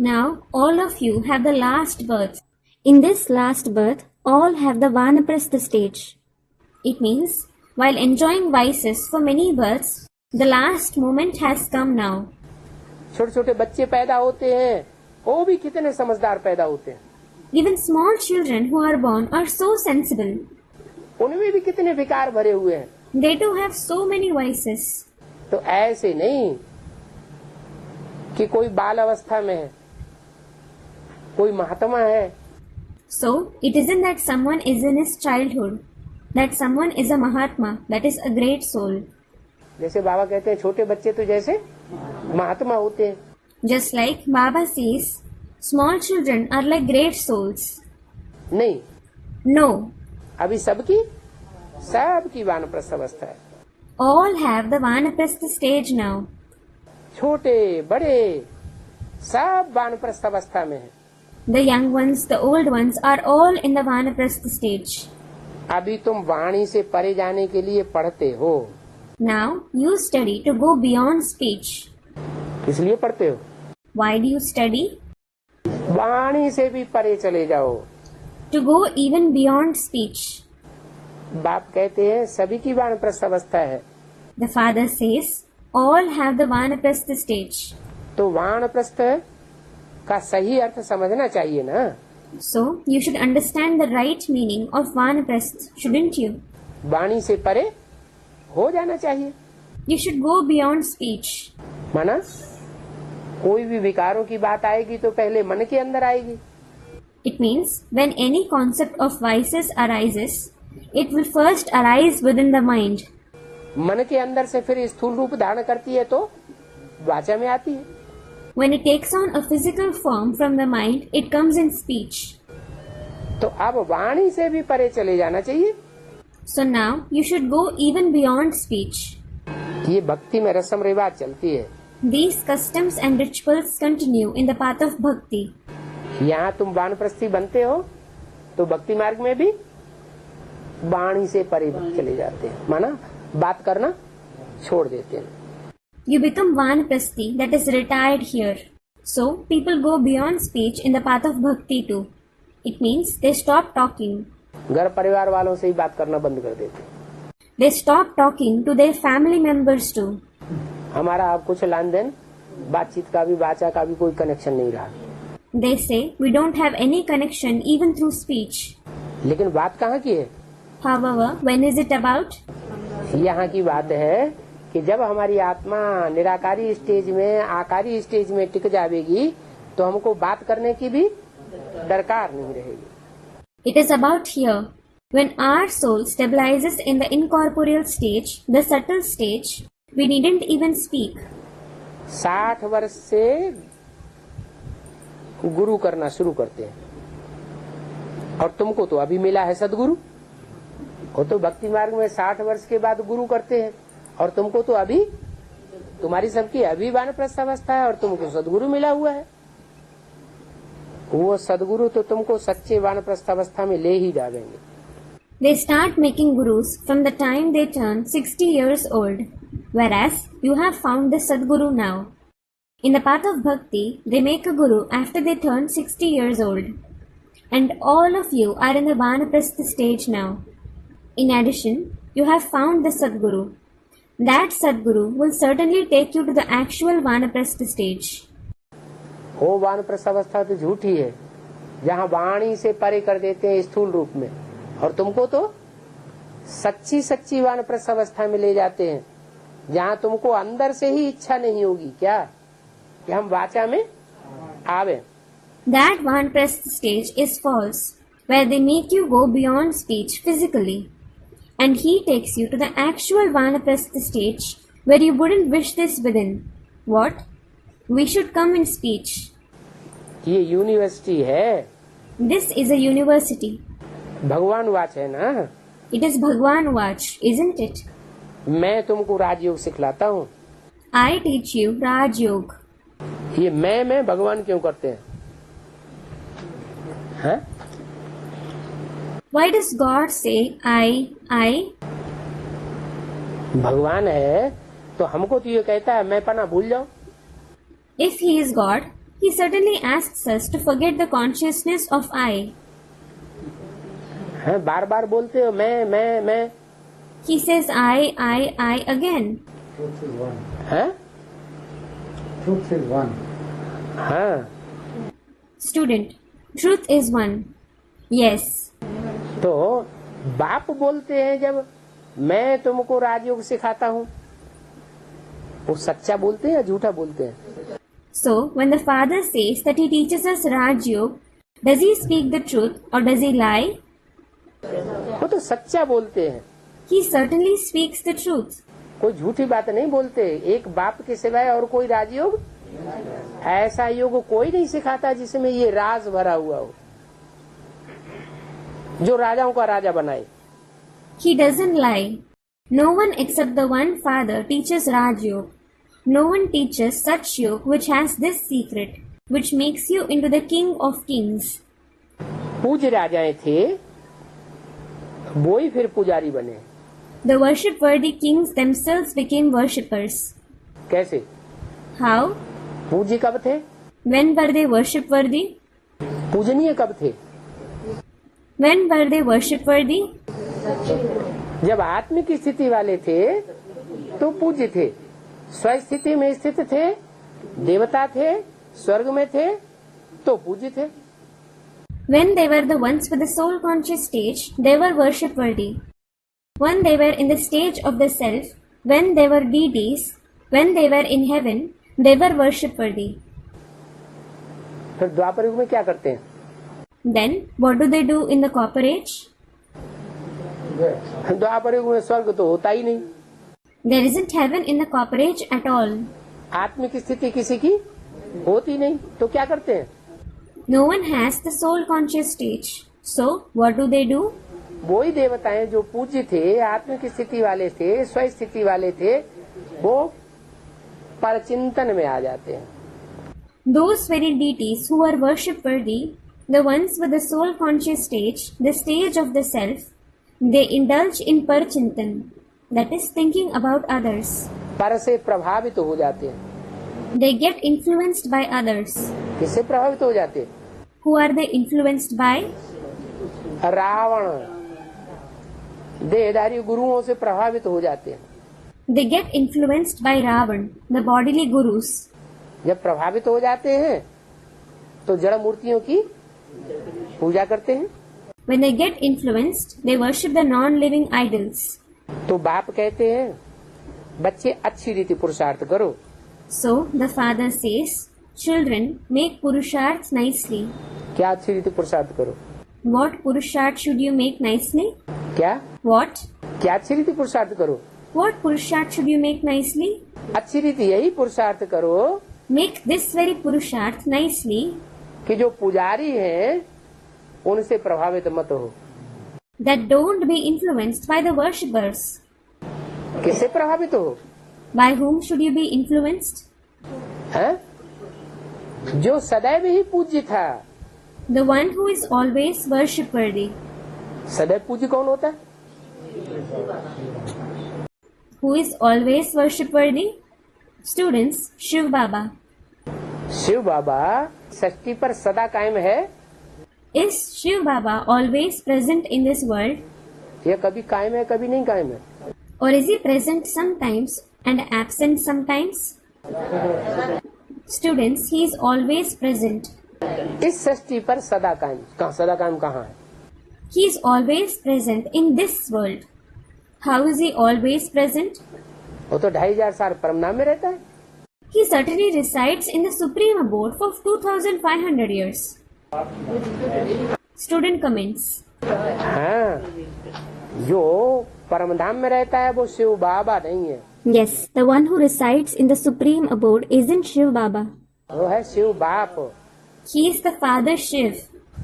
Now all of you have the last birth. In this last birth, all have the Vanaprastha stage. It means, while enjoying vices for many births, the last moment has come now. छोटे छोटे बच्चे पैदा होते हैं, वो भी कितने समझदार पैदा होते हैं। Even small children who are born are so sensible. उनमें भी कितने विकार भरे हुए हैं। They too have so many vices. तो ऐसे नहीं कि कोई बाल अवस्था में है, कोई महात्मा है। So, it isn't that someone is in his childhood, that someone is a Mahatma, that is a great soul. जैसे बाबा कहते हैं छोटे बच्चे तो जैसे महात्मा होते हैं। Just like Baba says, small children are like great souls. नहीं, No, अभी सबकी वानप्रस्थ अवस्था है। all have the Vanaprastha stage now. छोटे बड़े सब वानप्रस्थ अवस्था में है। The young ones, the old ones are all in the Vanaprastha stage. अभी तुम वाणी से परे जाने के लिए पढ़ते हो। Now you study to go beyond speech. इसलिए पढ़ते हो, Why do you study? वाणी से भी परे चले जाओ। To go even beyond speech. बाप कहते हैं सभी की वानप्रस्थ अवस्था है। The father says, all have the Vanaprastha stage. तो वानप्रस्थ का सही अर्थ समझना चाहिए ना। So, you should understand the right meaning of Vanaprastha, shouldn't you? वाणी से परे हो जाना चाहिए। You should go beyond speech. माना कोई भी विकारों की बात आएगी तो पहले मन के अंदर आएगी। It means, when any concept of vices arises, it will first arise within the mind. मन के अंदर से फिर स्थूल रूप धारण करती है तो वाचा में आती है। When it takes on a physical form from the mind, it comes in speech. तो अब वाणी से भी परे चले जाना चाहिए। So now, you should go even beyond speech. ये भक्ति में रस्म रिवाज चलती है। These customs and rituals continue in the path of bhakti. यहाँ तुम वानप्रस्थी बनते हो तो भक्ति मार्ग में भी वाणी से परे चले जाते हैं। माना बात करना छोड़ देते हैं। You become Vanaprasthi, that is retired here. So, people go beyond speech in the path of bhakti too. It means they stop talking. घर परिवार वालों से ही बात करना बंद कर देते हैं। They stop talking to their family members too. हमारा अब कुछ लेन देन, बातचीत का भी, वाचा का भी कोई कनेक्शन नहीं रहा। They say we don't have any connection even through speech. लेकिन बात कहाँ की है? However, when is it about? यहाँ की बात है कि जब हमारी आत्मा निराकारी स्टेज में, आकारी स्टेज में टिक जाएगी तो हमको बात करने की भी दरकार नहीं रहेगी। It is about here. When our soul stabilizes in the incorporeal stage, the subtle stage, we needn't even speak. 60 वर्ष से गुरु करना शुरू करते हैं और तुमको तो अभी मिला है सदगुरु। वो तो भक्ति मार्ग में 60 वर्ष के बाद गुरु करते हैं और तुमको तो अभी, तुम्हारी सबकी अभी वानप्रस्थ अवस्था है और तुमको सदगुरु मिला हुआ है। वो सदगुरु तो तुमको सच्चे वानप्रस्थ अवस्था में ले ही जाएंगे। They start making gurus from the time they turn 60 years old, whereas you have found the Sadguru now. In the path of bhakti, they make a guru after they turn 60 years old. And all of you are in the Vanaprastha stage now. In addition, you have found the Sadguru. That Sadguru will certainly take you to the actual Vanaprastha stage. वो वानप्रस्थ अवस्था तो झूठी है, जहाँ वाणी से परे कर देते हैं स्थूल रूप में, और तुमको तो सच्ची सच्ची वानप्रस्थ अवस्था में ले जाते हैं, जहाँ तुमको अंदर से ही इच्छा नहीं होगी क्या कि हम वाचा में आवे। That Vanaprastha stage is false, where they make you go beyond speech physically. And he takes you to the actual Vanaprastha stage, where you wouldn't wish this within. What? We should come in speech. ये university है, This is a university. भगवान watch है ना। It is Bhagwan Vach, isn't it? मैं तुमको राजयोग सिखलाता हूँ। I teach you Raj Yoga. ये मैं भगवान क्यों करते हैं? हाँ? Why does God say I? भगवान है तो हमको तो ये कहता है मैं पना भूल जाओ। If he is God, he certainly asks us to forget the consciousness of I. हाँ, बार बार बोलते हो मैं। He says I again. Truth is one. हाँ? Truth is one. हाँ, Student, truth is one. Yes. तो बाप बोलते हैं जब मैं तुमको राजयोग सिखाता हूँ, वो सच्चा बोलते हैं या झूठा बोलते हैं? So, when the father says that he teaches us Raj Yoga, does he speak the truth or does he lie? वो तो सच्चा बोलते हैं, He certainly speaks the truth. कोई झूठी बात नहीं बोलते। एक बाप के सिवाय और कोई राजयोग, ऐसा योग कोई नहीं सिखाता जिसमें ये राज भरा हुआ हो, जो राजाओं का राजा बनाए। He doesn't lie. No one except the one father teaches Raj Yoga. No one teaches such yoga which has this secret, which makes you into the king of kings. पूज्य राजाएं थे, वो ही फिर पुजारी बने। The worship-worthy kings themselves became worshippers. कैसे? How? पूज्य कब थे? When were they worship-worthy? पूजनीय कब थे? When were they worship-worthy? जब आत्मिक स्थिति वाले थे तो पूज्य थे, स्वस्थिति में स्थित थे, देवता थे, स्वर्ग में थे तो पूज्य थे। When they were the ones with the soul conscious stage, they were worship-worthy. When they were in the stage of the self, when they were deities, when they were in heaven, they were worship-worthy. फिर द्वापर युग में क्या करते हैं? Then, what do they do in the copper age? द्वापर युग में स्वर्ग तो होता ही नहीं, There isn't heaven in the copper age at all. आत्मिक स्थिति किसी की होती नहीं, तो क्या करते हैं? No one has the soul conscious stage. So, what do they do? वो ही देवताएं जो पूज्य थे, आत्मिक स्थिति वाले थे, स्वस्थिति वाले थे, वो परचिंतन में आ जाते हैं। Those very deities who are worship-worthy, the ones with the soul conscious stage, the stage of the self, they indulge in parchintan, that is thinking about others. पर से प्रभावित हो जाते हैं। They get influenced by others. किससे प्रभावित हो जाते हैं? Who are they influenced by? Ravan देहधारी गुरुओं से प्रभावित हो जाते हैं। They get influenced by Ravan, the bodily gurus. जब प्रभावित हो जाते हैं तो जड़ मूर्तियों की पूजा करते हैं। When they get influenced, they worship the non-living idols. तो बाप कहते हैं बच्चे अच्छी रीति पुरुषार्थ करो। So the father says, children, make purusharth nicely. क्या अच्छी रीति पुरुषार्थ करो? What purusharth should you make nicely? क्या What? क्या अच्छी रीति पुरुषार्थ करो? What purusharth should you make nicely? अच्छी रीति यही पुरुषार्थ करो Make this very purusharth nicely, कि जो पुजारी हैं उनसे प्रभावित मत हो। that don't be influenced by the worshippers. किससे प्रभावित हो? By whom should you be influenced? हैं? जो सदैव ही पूज्य था। The one who is always worship worthy. सदैव पूज्य कौन होता है? Who is always worship worthy? Students, Shiv Baba. Shiv बाबा षष्ठी पर सदा कायम है। Is Shiv Baba always present in this world? ये कभी कायम है कभी नहीं कायम है। Or is he present sometimes and absent sometimes? Students, he is always present. इस षष्ठी पर सदा कायम सदा कायम कहाँ है? He is always present in this world. How is he always present? वो तो 2500 साल परमधाम में रहता है। He certainly resides in the supreme abode for 2500 years. Student comments. हाँ, जो परमधाम में रहता है वो शिव बाबा नहीं है। Yes, the one who resides in the supreme abode isn't Shiv Baba. वो है शिव बाप। He is the Father Shiv.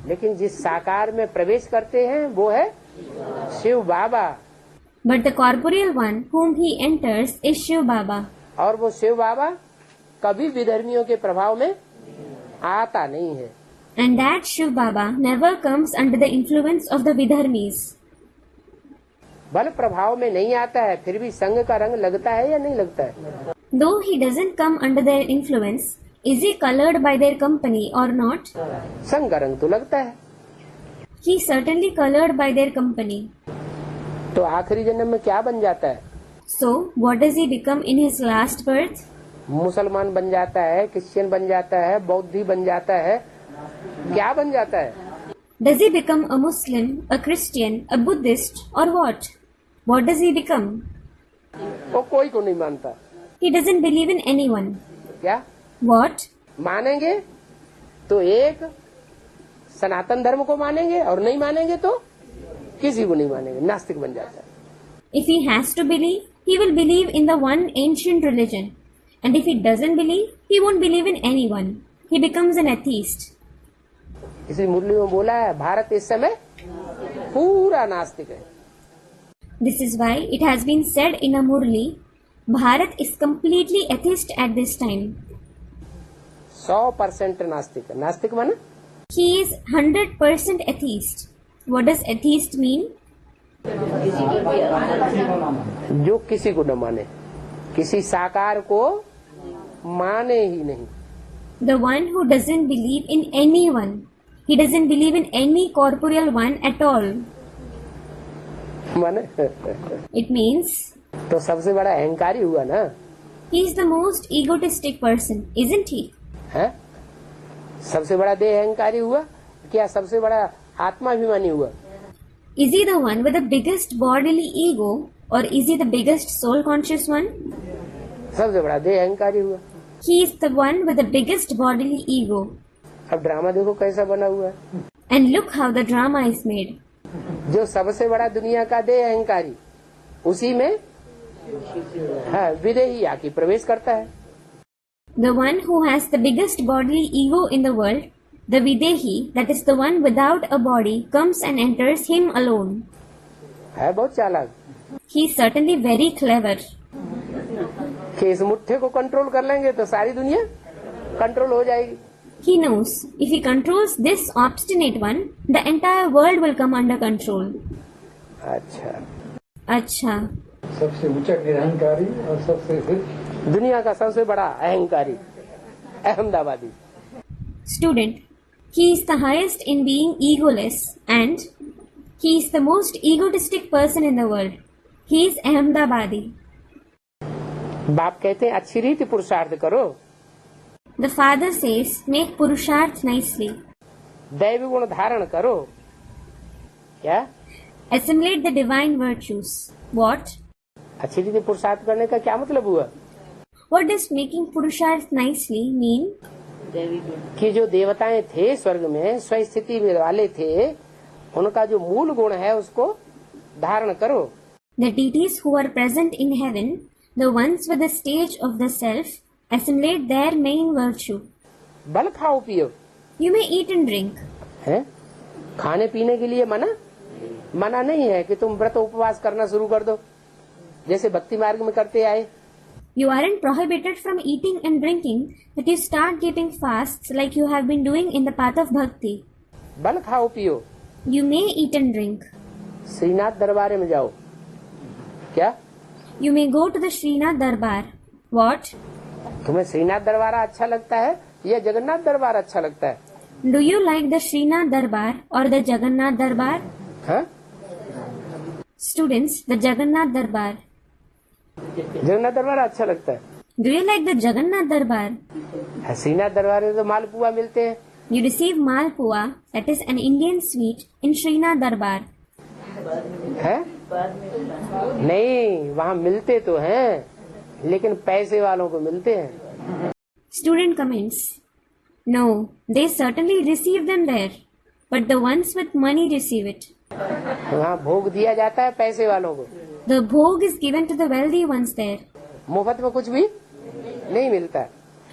लेकिन जिस साकार में प्रवेश करते हैं वो है शिव बाबा। But the corporeal one whom he enters is Shiv Baba. और वो शिव बाबा कभी विधर्मियों के प्रभाव में आता नहीं है। And that Shiv Baba never comes under the influence of the Vidharmis. बल प्रभाव में नहीं आता है फिर भी संग का रंग लगता है या नहीं लगता है? Though he doesn't come under their influence, is he colored by their company or not? संग का रंग तो लगता है। He is certainly colored by their company. तो आखिरी जन्म में क्या बन जाता है? So, what does he become in his last birth? मुसलमान बन जाता है, क्रिश्चियन बन जाता है, बौद्धी बन जाता है, क्या बन जाता है? Does he become a Muslim, a Christian, a Buddhist, or what? What does he become? वो कोई को नहीं मानता। He doesn't believe in anyone. क्या What? मानेंगे तो एक सनातन धर्म को मानेंगे और नहीं मानेंगे तो किसी को नहीं मानेंगे, नास्तिक बन जाता है। If he has to believe, he will believe in the one ancient religion. And if he doesn't believe, he won't believe in anyone. He becomes an atheist. इसी मुरली में बोला है भारत इस समय पूरा नास्तिक है। This is why it has been said in a Murli, Bharat is completely atheist at this time. 100% नास्तिक है। नास्तिक माने He is 100% atheist. What does atheist mean? जो किसी को न माने, किसी साकार को माने ही नहीं। The one who doesn't believe in anyone. He doesn't believe in any corporeal one at all. माने It means तो सबसे बड़ा अहंकारी हुआ ना। he is the most egotistic person, isn't he? है सबसे बड़ा देह अहंकारी हुआ क्या सबसे बड़ा आत्माभिमानी हुआ? Is he the one with the biggest bodily ego or is he the biggest soul conscious one? सबसे बड़ा देह अहंकारी हुआ। He is the one with the biggest bodily ego. अब ड्रामा देखो कैसा बना हुआ है। And look how the drama is made. जो सबसे बड़ा दुनिया का देह अहंकारी उसी में विदेही आके प्रवेश करता है। The one who has the biggest bodily ego in the world, the Videhi, that is the one without a body, comes and enters him alone. है बहुत चालाक He is certainly very clever. कि इस मुट्ठे को कंट्रोल कर लेंगे तो सारी दुनिया कंट्रोल हो जाएगी। He knows if he controls this obstinate one, the entire world will come under control. अच्छा अच्छा, सबसे ऊंचा निरहंकारी और सबसे फिर दुनिया का सबसे बड़ा अहंकारी Ahmedabadi. Student, he is the highest in being egoless and he is the most egotistic person in the world. He is Ahmedabadi. बाप कहते हैं अच्छी रीति पुरुषार्थ करो। The father says, make Purusharth nicely. दैवी गुण धारण करो। क्या? Assimilate the divine virtues. What? अच्छी रीति पुरुषार्थ करने का क्या मतलब हुआ? What does making Purusharth nicely mean? कि जो देवताएं थे स्वर्ग में स्वस्थिति में वाले थे, उनका जो मूल गुण है उसको धारण करो। The deities who are present in heaven, the ones with the stage of the self, assimilate their main virtue. बल खाओ पियो। You may eat and drink. है? खाने पीने के लिए मना नहीं है कि तुम व्रत उपवास करना शुरू कर दो, जैसे भक्ति मार्ग में करते आए। You aren't prohibited from eating and drinking that you start keeping fasts like you have been doing in the path of bhakti. बल खाओ पियो। You may eat and drink. Srinath दरबार में जाओ। क्या? You may go to the Srinath Darbar. What? तुम्हें श्रीनाथ दरबार अच्छा लगता है या जगन्नाथ दरबार अच्छा लगता है? Do you like the Srinath Darbar or the Jagannath Darbar? हाँ? Students, the Jagannath Darbar. Jagannath दरबार अच्छा लगता है। Do you like the Jagannath Darbar? Srinath दरबार में तो मालपुआ मिलते हैं। You receive Malpua, that is an Indian sweet, in Srinath Darbar. है? नहीं, वहाँ मिलते तो हैं, लेकिन पैसे वालों को मिलते हैं। Student comments. No, they certainly receive them there, but the ones with money receive it. वहाँ भोग दिया जाता है पैसे वालों को। The bhog is given to the wealthy ones there. मुफ्त में कुछ भी नहीं मिलता।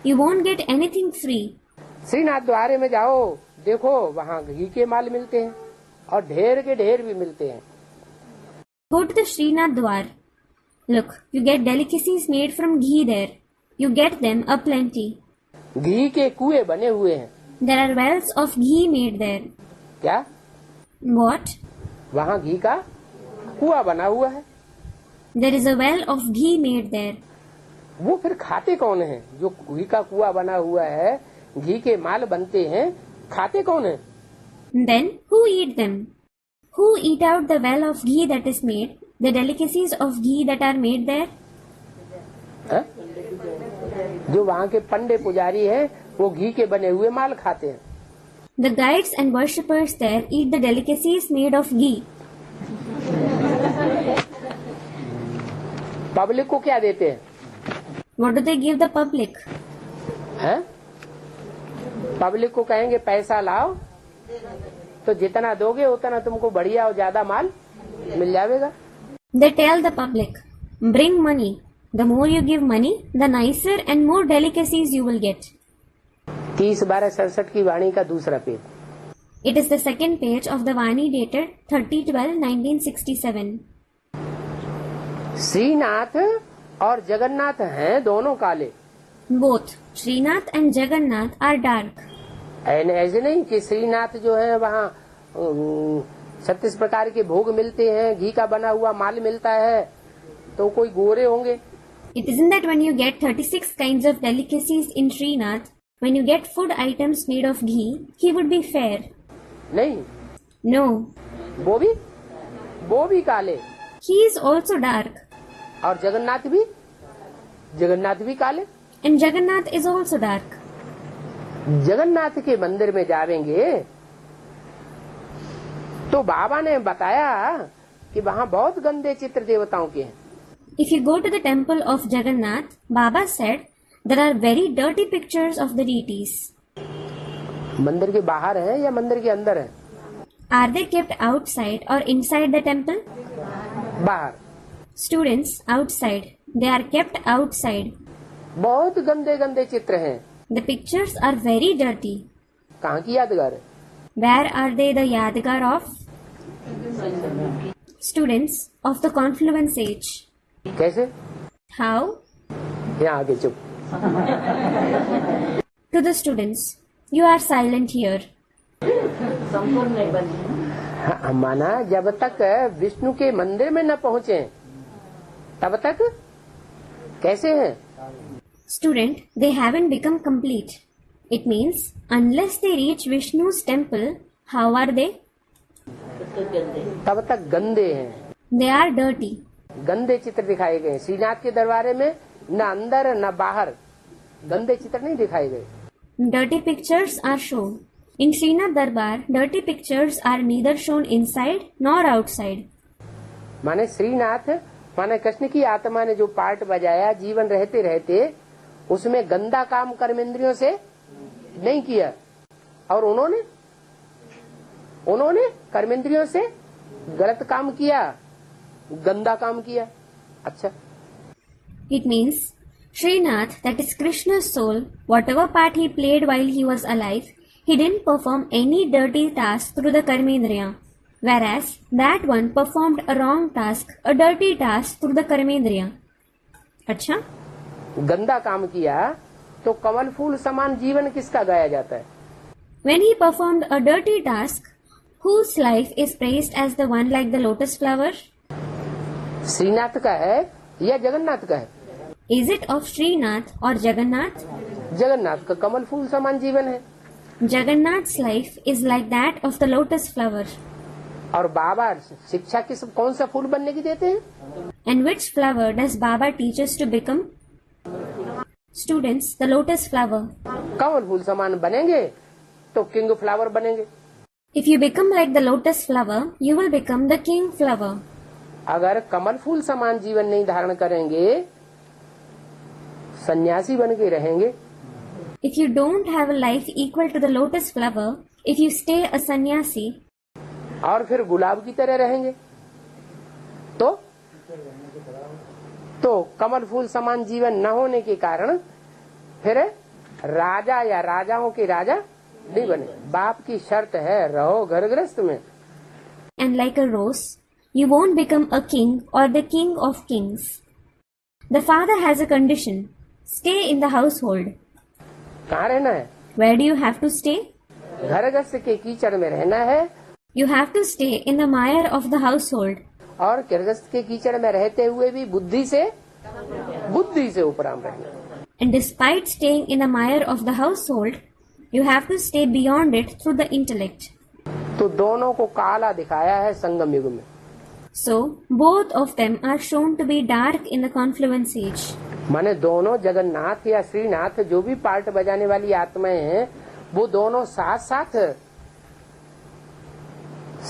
You won't get anything free. Srinath द्वारे में जाओ, देखो वहाँ घी के माल मिलते हैं और ढेर के ढेर भी मिलते हैं। Go to the Srinath Dwar. Look, you get delicacies made from ghee there. You get them aplenty. घी के कुएं बने हुए हैं। There are wells of ghee made there. क्या? What? वहाँ घी का कुआं बना हुआ है। There is a well of ghee made there. वो फिर खाते कौन है? जो घी का कुआं बना हुआ है, घी के माल बनते हैं, खाते कौन है? Then who eat them? Who eat out the well of ghee that is made, the delicacies of ghee that are made there? है? जो वहाँ के पंडे पुजारी हैं, वो घी के बने हुए माल खाते हैं। The guides and worshippers there eat the delicacies made of ghee. Public को क्या देते हैं? What do they give the public? हैं? पब्लिक को कहेंगे पैसा लाओ, तो जितना दोगे उतना तुमको बढ़िया और ज्यादा माल मिल जाएगा। They tell the public, bring money. The more you give money, the nicer and more delicacies you will get. 30/12/67 की वाणी का दूसरा page. It is the second page of the Vani dated 30/12/1967. Srinath और जगन्नाथ हैं दोनों काले। Both Srinath and Jagannath are dark. ऐसे नहीं कि श्रीनाथ जो है वहाँ 36 प्रकार के भोग मिलते हैं, घी का बना हुआ माल मिलता है, तो कोई गोरे होंगे। It isn't that when you get 36 kinds of delicacies in Srinath, when you get food items made of ghee, he would be fair. नहीं, No, वो भी काले। he is also dark. और जगन्नाथ भी काले। And Jagannath is also dark. Jagannath के मंदिर में जाएंगे तो बाबा ने बताया कि वहाँ बहुत गंदे चित्र देवताओं के हैं। If you go to the temple of Jagannath, Baba said there are very dirty pictures of the deities. मंदिर के बाहर है या मंदिर के अंदर है? Are they kept outside or inside the temple? बाहर। Students, outside. They are kept outside. बहुत गंदे गंदे चित्र हैं। The pictures are very dirty. कहाँ की यादगार है? Where are they the Yadgar of? Students of the Confluence age. कैसे? How? यहाँ आगे चुप। To the students, you are silent here. माना जब तक विष्णु के मंदिर में न पहुँचे तब तक कैसे हैं? Student, they haven't become complete. It means unless they reach Vishnu's temple, how are they? तब तक गंदे हैं, They are dirty. गंदे चित्र दिखाए गए। श्रीनाथ के दरबारे में न अंदर न बाहर गंदे चित्र नहीं दिखाए गए। Dirty pictures are shown. In Srinath Darbar, dirty pictures are neither shown inside nor outside. माने श्रीनाथ माने कृष्ण की आत्मा ने जो पार्ट बजाया जीवन रहते रहते उसमें गंदा काम कर्मेंद्रियों से नहीं किया, और उन्होंने कर्मेंद्रियों से गलत काम किया, गंदा काम किया। अच्छा, It means Srinath, that is Krishna's soul, whatever part he played while he was alive, he didn't perform any dirty task through the Karmendriya, whereas that one performed a wrong task, a dirty task through the Karmendriya. अच्छा, गंदा काम किया तो कमल फूल समान जीवन किसका गाया जाता है? when he performed a dirty task, whose life is praised as the one like the lotus flower? Srinath का है या जगन्नाथ का है? Is it of Srinath or Jagannath? Jagannath का कमल फूल समान जीवन है। Jagannath's life is like that of the lotus flower. और बाबा शिक्षा किस कौन सा फूल बनने की देते हैं? And which flower does Baba teach us to become? Students, the lotus flower. कमल फूल समान बनेंगे तो किंग फ्लावर बनेंगे। If you become like the lotus flower, you will become the king flower. अगर कमल फूल समान जीवन नहीं धारण करेंगे, सन्यासी बन के रहेंगे। If you don't have a life equal to the lotus flower, if you stay a sannyasi, और फिर गुलाब की तरह रहेंगे, तो कमल फूल समान जीवन न होने के कारण फिर राजा या राजाओं के राजा नहीं बने। बाप की शर्त है रहो घर गृहस्थ में। and like a rose, you won't become a king or the king of kings. The father has a condition. Stay in the household. कहाँ रहना है? Where do you have to stay? घर गृहस्थ के कीचड़ में रहना है, You have to stay in the mire of the household. और गृहस्थ के कीचड़ में रहते हुए भी बुद्धि से उपराम रहना। And despite staying in the mire of the household, you have to stay beyond it through the intellect. तो दोनों को काला दिखाया है संगम युग में। So, both of them are shown to be dark in the confluence age. माने दोनों जगन्नाथ या श्रीनाथ जो भी पार्ट बजाने वाली आत्माएं हैं, वो दोनों साथ साथ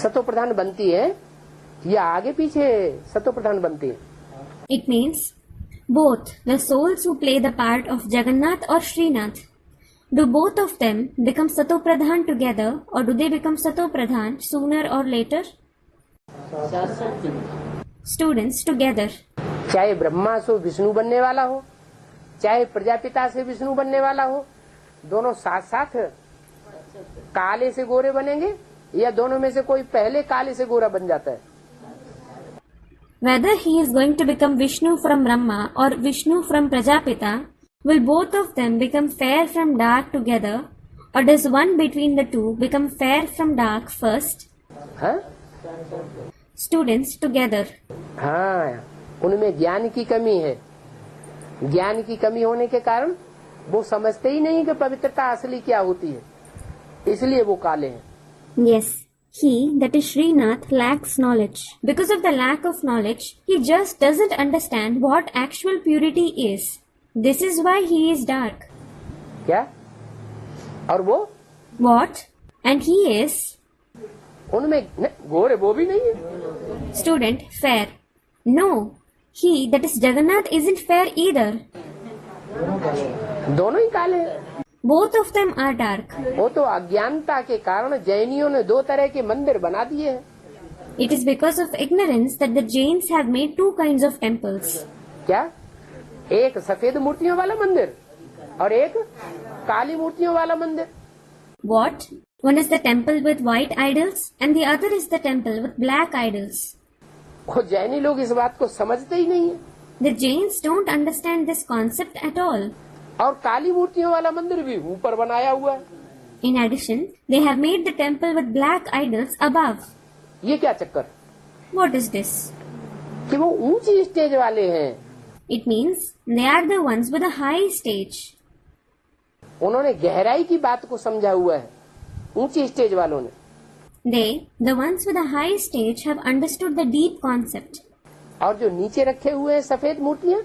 सतो प्रधान बनती है या आगे पीछे सतो प्रधान बनती है? It means both the souls who play the part of Jagannath or Srinath, do both of them become Sato Pradhan together, or do they become Sato Pradhan sooner or later? Students, together. चाहे ब्रह्मा से विष्णु बनने वाला हो, चाहे प्रजापिता से विष्णु बनने वाला हो, दोनों साथ साथ काले से गोरे बनेंगे या दोनों में से कोई पहले काले से गोरा बन जाता है? Whether he is going to become Vishnu from Brahma or Vishnu from Prajapita, will both of them become fair from dark together, or does one between the two become fair from dark first? हाँ? Students, together. हाँ, उनमें ज्ञान की कमी है। ज्ञान की कमी होने के कारण वो समझते ही नहीं कि पवित्रता असली क्या होती है, इसलिए वो काले हैं। Yes, he, that is Srinath, lacks knowledge. Because of the lack of knowledge, he just doesn't understand what actual purity is. This is why he is dark. क्या? और वो? What? And he is? उनमें गोरे वो भी नहीं है। Student, fair. No, he, that is Jagannath, isn't fair either. दोनों ही काले हैं। Both of them are dark. वो तो अज्ञानता के कारण जैनियों ने दो तरह के मंदिर बना दिए हैं। It is because of ignorance that the Jains have made two kinds of temples. क्या? एक सफेद मूर्तियों वाला मंदिर और एक काली मूर्तियों वाला मंदिर। What? One is the temple with white idols and the other is the temple with black idols. वो जैनी लोग इस बात को समझते ही नहीं है। The Jains don't understand this concept at all. और काली मूर्तियों वाला मंदिर भी ऊपर बनाया हुआ है। In addition, they have made the temple with black idols above. ये क्या चक्कर? What is this? कि वो ऊंची स्टेज वाले हैं। It means they are the ones with a high stage. उन्होंने गहराई की बात को समझा हुआ है, ऊंची स्टेज वालों ने। They, the ones with a high stage, have understood the deep concept. और जो नीचे रखे हुए हैं सफेद मूर्तियां,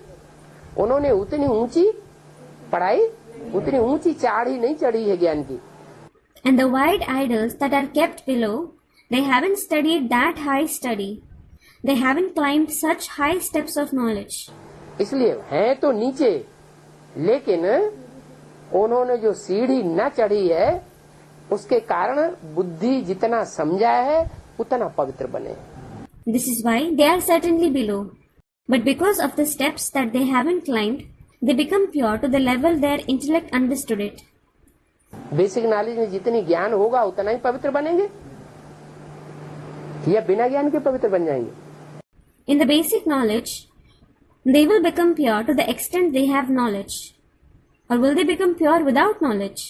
उन्होंने उतनी ऊंची पढ़ाई, उतनी ऊंची चाढ़ी नहीं चढ़ी है ज्ञान की। And the white idols that are kept below, they haven't studied that high study. They haven't climbed such high steps of knowledge. इसलिए हैं तो नीचे, लेकिन उन्होंने जो सीढ़ी न चढ़ी है, उसके कारण बुद्धि जितना समझा है उतना पवित्र बने। This is why they are certainly below. But because of the steps that they haven't climbed, they become pure to the level their intellect understood it. Basic knowledge में जितनी ज्ञान होगा उतना ही पवित्र बनेंगे, या बिना ज्ञान के पवित्र बन जाएंगे? In the basic knowledge, they will become pure to the extent they have knowledge. Or will they become pure without knowledge?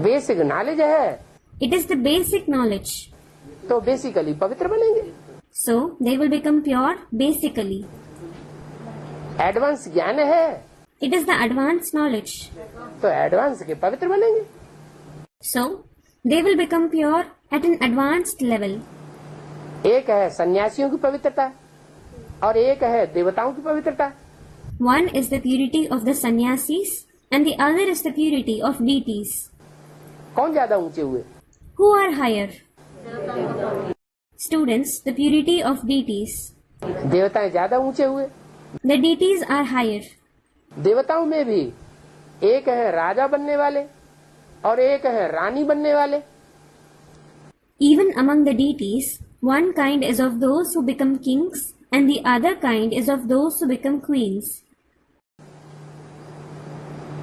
Basic knowledge है It is the basic knowledge. तो बेसिकली पवित्र बनेंगे। So, they will become pure basically. Advance ज्ञान है It is the advanced knowledge. तो advance के पवित्र बनेंगे। So, they will become pure at an advanced level. एक है सन्यासियों की पवित्रता और एक है देवताओं की पवित्रता। One is the purity of the sannyasis and the other is the purity of deities. कौन ज्यादा ऊंचे हुए? Who are higher? Students, the purity of deities. देवताएं ज्यादा ऊंचे हुए। The deities are higher. देवताओं में भी एक है राजा बनने वाले और एक है रानी बनने वाले। Even among the deities, one kind is of those who become kings and the other kind is of those who become queens.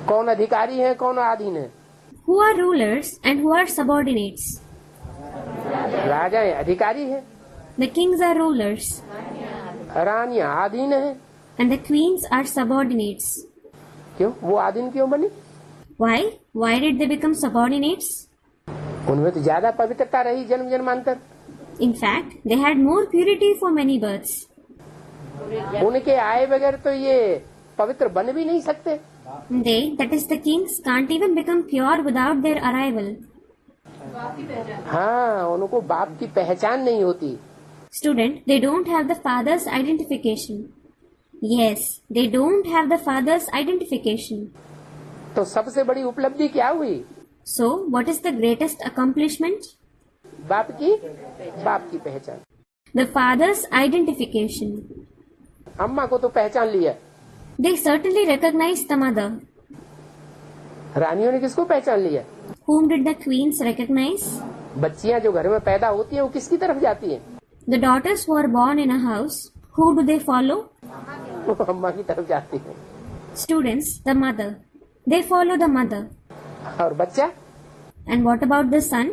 कौन अधिकारी है, कौन अधीन है? Who are rulers and who are subordinates? राजा अधिकारी है, The kings are rulers रानियां अधीन है। and the queens are subordinates. क्यों? वो अधीन क्यों बनी? Why? Why did they become subordinates? उनमें तो ज्यादा पवित्रता रही जन्म जन्मांतर। In fact, they had more purity for many births. उनके आए बगैर तो ये पवित्र बन भी नहीं सकते। They, that is the kings, can't even become pure without their arrival. हाँ, उनको बाप की पहचान नहीं होती। Student, they don't have the father's identification. Yes, they don't have the father's identification. तो सबसे बड़ी उपलब्धि क्या हुई? So, what is the greatest accomplishment? बाप की पहचान। The father's identification. अम्मा को तो पहचान लिया। They certainly recognized the mother. रानियों ने किसको पहचान लिया? Whom did the queens recognize? बच्चियां जो घर में पैदा होती हैं वो किसकी तरफ जाती हैं? The daughters who are born in a house. Who do they follow? वो अम्मा की तरफ जाती हैं। Students, the mother. They follow the mother. और बच्चा? And what about the son?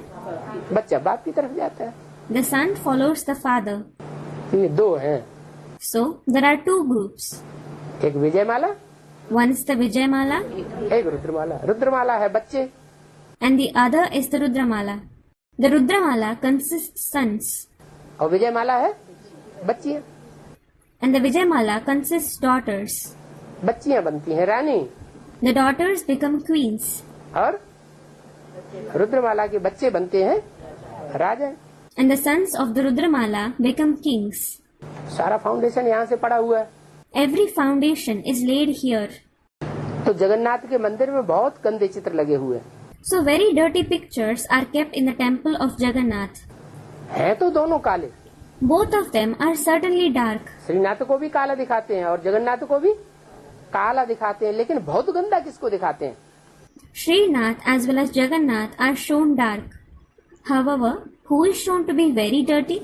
बच्चा बाप की तरफ जाता है। The son follows the father. ये दो हैं, So, there are two groups. एक Vijayamala, One is the Vijayamala एक रुद्रमाला। रुद्रमाला है बच्चे and the other is the Rudramala. The Rudramala consists sons और विजयमाला है बच्चियां। and the Vijayamala consists daughters. बच्चियां बनती हैं रानी The daughters become queens और रुद्रमाला के बच्चे बनते हैं राजा। and the sons of the Rudramala become kings. सारा फाउंडेशन यहाँ से पड़ा हुआ है। Every foundation is laid here. तो जगन्नाथ के मंदिर में बहुत गंदे चित्र लगे हुए हैं। So very dirty pictures are kept in the temple of Jagannath. हैं तो दोनों काले। Both of them are certainly dark. Srinath को भी काला दिखाते हैं और जगन्नाथ को भी काला दिखाते हैं, लेकिन बहुत गंदा किसको दिखाते हैं? Srinath as well as Jagannath are shown dark. However, who is shown to be very dirty?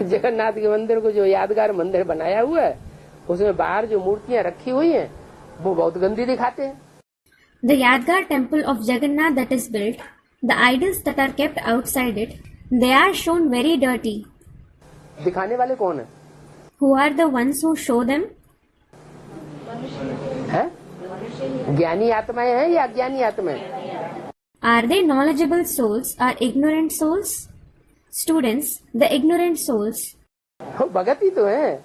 Jagannath के मंदिर को जो यादगार मंदिर बनाया हुआ है, उसमें बाहर जो मूर्तियां रखी हुई हैं, वो बहुत गंदी दिखाते हैं। The Yadgar temple of Jagannath that is built, the idols that are kept outside it, they are shown very dirty. दिखाने वाले कौन है? Who are the ones who show them? है? ज्ञानी आत्माएं हैं या अज्ञानी आत्माएं? Are they knowledgeable souls or ignorant souls? Students, the ignorant souls. वो भगत ही तो है।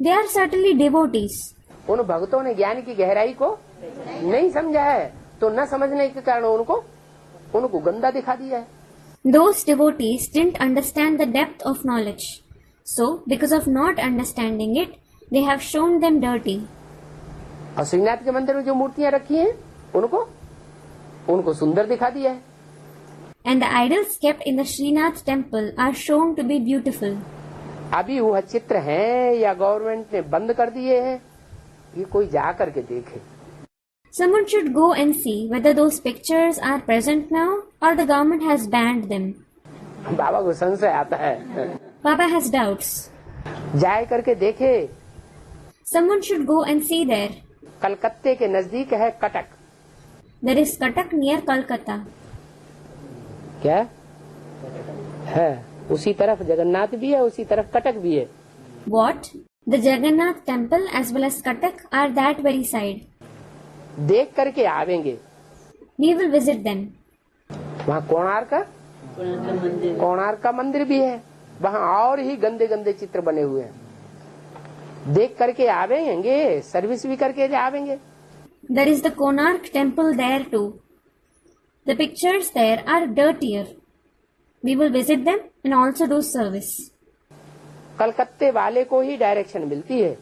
They are certainly devotees. उन भक्तों ने ज्ञान की गहराई को नहीं समझा है, तो न समझने के कारण उनको गंदा दिखा दिया है। Those devotees didn't understand the depth of knowledge. So, because of not understanding it, they have shown them dirty. और श्रीनाथ के मंदिर में जो मूर्तियां रखी हैं, उनको सुंदर दिखा दिया है। And the idols kept in the Srinath temple are shown to be beautiful. अभी वह चित्र हैं या गवर्नमेंट ने बंद कर दिए हैं, ये कोई जा करके देखे। Someone should go and see whether those pictures are present now or the government has banned them. बाबा को संशय आता है। Baba has doubts. जाए करके देखे। Someone should go and see there. कलकत्ते के नजदीक है Cuttack. There is Katak near Kolkata. क्या है? उसी तरफ जगन्नाथ भी है, उसी तरफ कटक भी है। What? The Jagannath temple as well as Katak are that very side. देख करके आवेंगे। We will visit them. वहाँ कोणार्क का मंदिर भी है, वहाँ और ही गंदे गंदे चित्र बने हुए हैं। देख करके आवेंगे, सर्विस भी करके आवेंगे। There is the Konark temple there too. The pictures there are dirtier. We will visit them and also do service. कलकत्ते वाले को ही डायरेक्शन मिलती है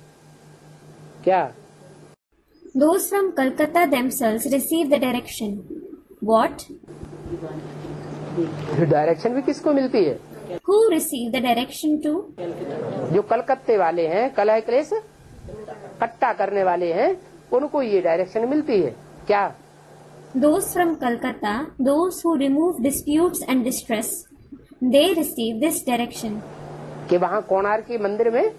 क्या? Those from Kolkata themselves receive the direction. What? Direction भी किसको मिलती है? Who receive the direction to? जो कलकत्ते वाले हैं, कलह क्लेश इकट्ठा करने वाले हैं, उनको ये डायरेक्शन मिलती है क्या? Those from Kolkata, those who remove disputes and distress, they receive this direction. कि वहाँ कोणार्क के मंदिर में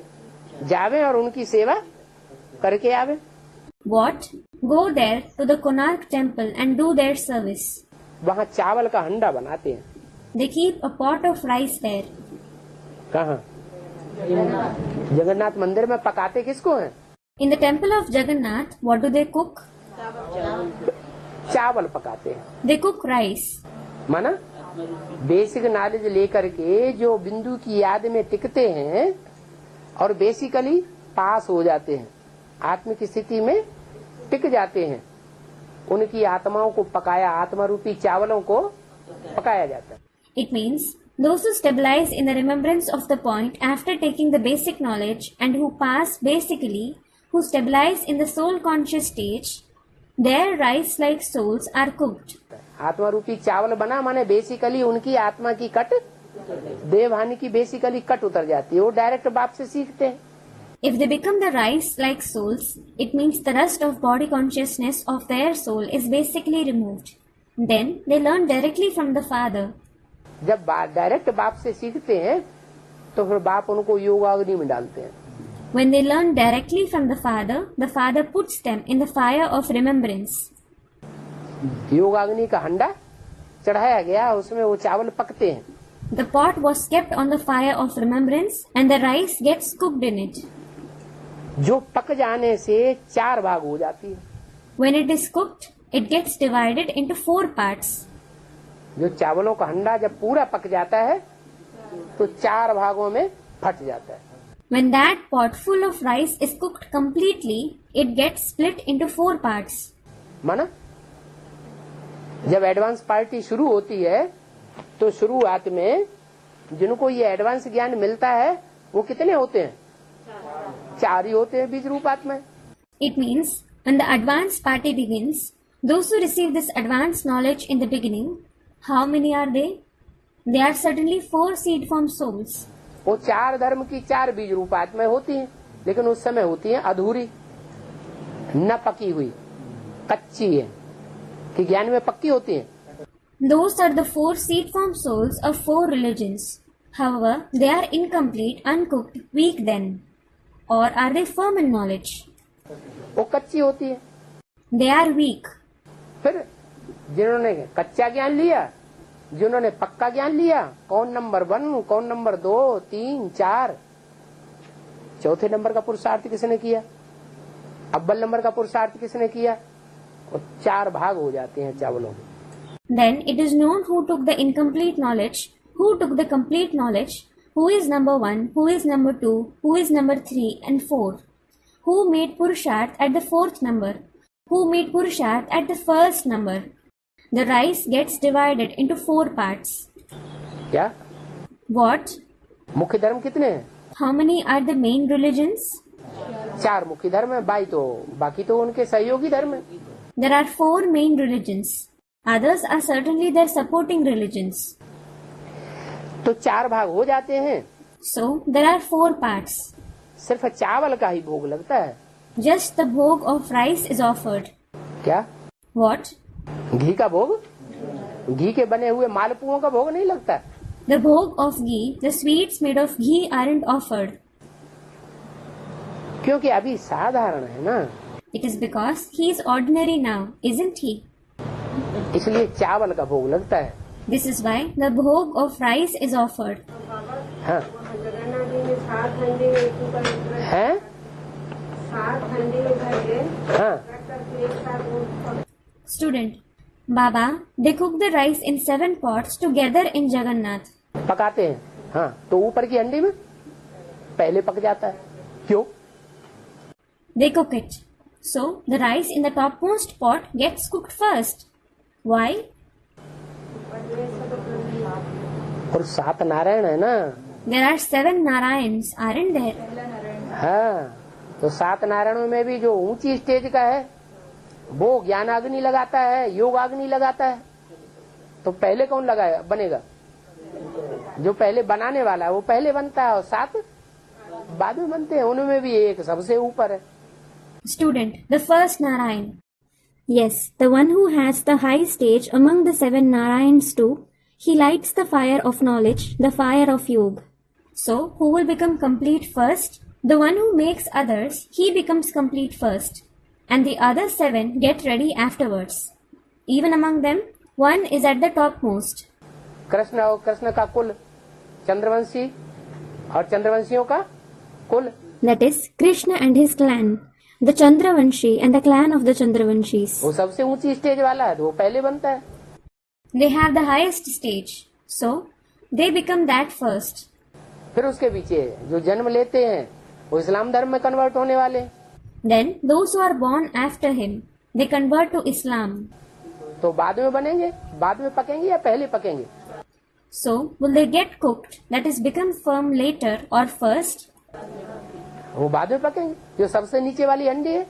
जावे और उनकी सेवा करके आवे। What? Go there to the Konark temple and do their service. वहाँ चावल का हंडा बनाते हैं। They keep a pot of rice there. कहाँ? जगन्नाथ मंदिर में पकाते किसको हैं? In the temple of Jagannath, what do they cook? चावल पकाते हैं। They cook rice. माना बेसिक नॉलेज लेकर के जो बिंदु की याद में टिकते हैं और बेसिकली पास हो जाते हैं, आत्मिक स्थिति में टिक जाते हैं, उनकी आत्माओं को पकाया, आत्मा रूपी चावलों को पकाया जाता है। It means those who stabilize in the remembrance of the point after taking the basic knowledge and who pass basically, who stabilize in the soul conscious stage, their rice like souls are cooked. आत्मा रूपी चावल बना माने basically उनकी आत्मा की cut, देवहानि की basically cut उतर जाती है, वो डायरेक्ट बाप से सीखते हैं। If they become the rice like souls, it means the rust of body consciousness of their soul is basically removed. Then they learn directly from the Father. जब डायरेक्ट बाप से सीखते हैं तो फिर बाप उनको योगाग्नि में डालते हैं। When they learn directly from the Father puts them in the fire of remembrance. योगाग्नि का हंडा चढ़ाया गया, उसमें वो चावल पकते हैं। The pot was kept on the fire of remembrance and the rice gets cooked in it. जो पक जाने से 4 भाग हो जाती है। When it is cooked, it gets divided into 4 parts. जो चावलों का हंडा जब पूरा पक जाता है तो 4 भागों में फट जाता है। When that pot full of rice is cooked completely, it gets split into 4 parts. माना जब एडवांस पार्टी शुरू होती है तो शुरुआत में जिनको ये एडवांस ज्ञान मिलता है वो कितने होते हैं? 4 ही होते हैं बीज रूप आत्मा। It means when the advanced party begins, those who receive this advanced knowledge in the beginning, how many are they? They are certainly 4 seed form souls. वो 4 धर्म की 4 बीज रूप आत्माएं होती हैं, लेकिन उस समय होती हैं अधूरी, न पकी हुई, कच्ची है कि ज्ञान में पक्की होती हैं। Those are the 4 seed form souls of 4 religions. However, they are incomplete, uncooked, weak then. Or are they firm in knowledge? वो कच्ची होती है। They are weak. फिर जिन्होंने कच्चा ज्ञान लिया, जिन्होंने पक्का ज्ञान लिया, कौन नंबर 1, कौन नंबर 2, 3, 4, चौथे नंबर का पुरुषार्थ किसने किया, अव्वल नंबर का पुरुषार्थ किसने किया, और 4 भाग हो जाते हैं चावलों में। Then it is known who took the incomplete knowledge, who took the complete knowledge, who is number 1, who is number 2, who is number 3 and 4. Who made Purusharth at the 4th number? Who made Purusharth at the 1st number? The rice gets divided into 4 parts. क्या? What? मुख्य धर्म कितने हैं? How many are the main religions? 4 मुख्य धर्म है, बाकी तो उनके सहयोगी धर्म है। There are 4 main religions. Others are certainly their supporting religions. तो 4 भाग हो जाते हैं। So, there are 4 parts. सिर्फ चावल का ही भोग लगता है। Just the bhog of rice is offered. क्या? What? घी का भोग? घी के बने हुए मालपुओं का भोग नहीं लगता। The bhog of ghee, the sweets made of ghee aren't offered. क्योंकि अभी साधारण है ना, It is because he is ordinary now, isn't he? इसलिए चावल का भोग लगता है। This is why the bhog of rice is offered. हाँ, हैं? हाँ, Student, Baba, they cook the rice in 7 pots together in Jagannath. पकाते हैं। हाँ, तो ऊपर की हंडी में पहले पक जाता है। क्यों? They cook it. So, the rice in the topmost pot gets cooked first. Why? और 7 नारायण है ना। There are 7 Narayans, aren't there? हाँ, तो 7 नारायणों में भी जो ऊंची स्टेज का है वो ज्ञानाग्नि लगाता है, योगाग्नि लगाता है। तो पहले कौन बनेगा? जो पहले बनाने वाला है वो पहले बनता है और 7 बाद में बनते हैं। उनमें भी एक सबसे ऊपर है। Student, the first Narayan. Yes, the one who has the high stage among the 7 Narayans too. He lights the fire of knowledge, the fire of yoga. So, who will become complete first? The one who makes others, he becomes complete first. And the other 7 get ready afterwards. Even among them, one is at the topmost. Krishna और कृष्ण का कुल चंद्रवंशी और चंद्रवंशियों का कुल, That is, Krishna and his clan. The Chandravanshi and the clan of the Chandravanshis. वो सबसे ऊंची stage वाला है तो वो पहले बनता है। They have the highest stage. So, they become that first. फिर उसके पीछे जो जन्म लेते हैं वो इस्लाम धर्म में कन्वर्ट होने वाले। Then, those who are born after him, they convert to Islam. तो बाद में बनेंगे, बाद में पकेंगे या पहले पकेंगे? So, will they get cooked, that is become firm later or first? वो बाद में पकेंगे। जो सबसे नीचे वाली अंडी है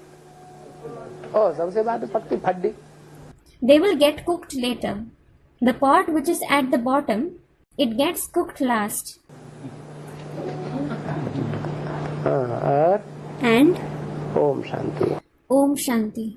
और सबसे बाद में पकती फड्डी। They will get cooked later. The pot which is at the bottom, it gets cooked last. और And Om Shanti. Om Shanti.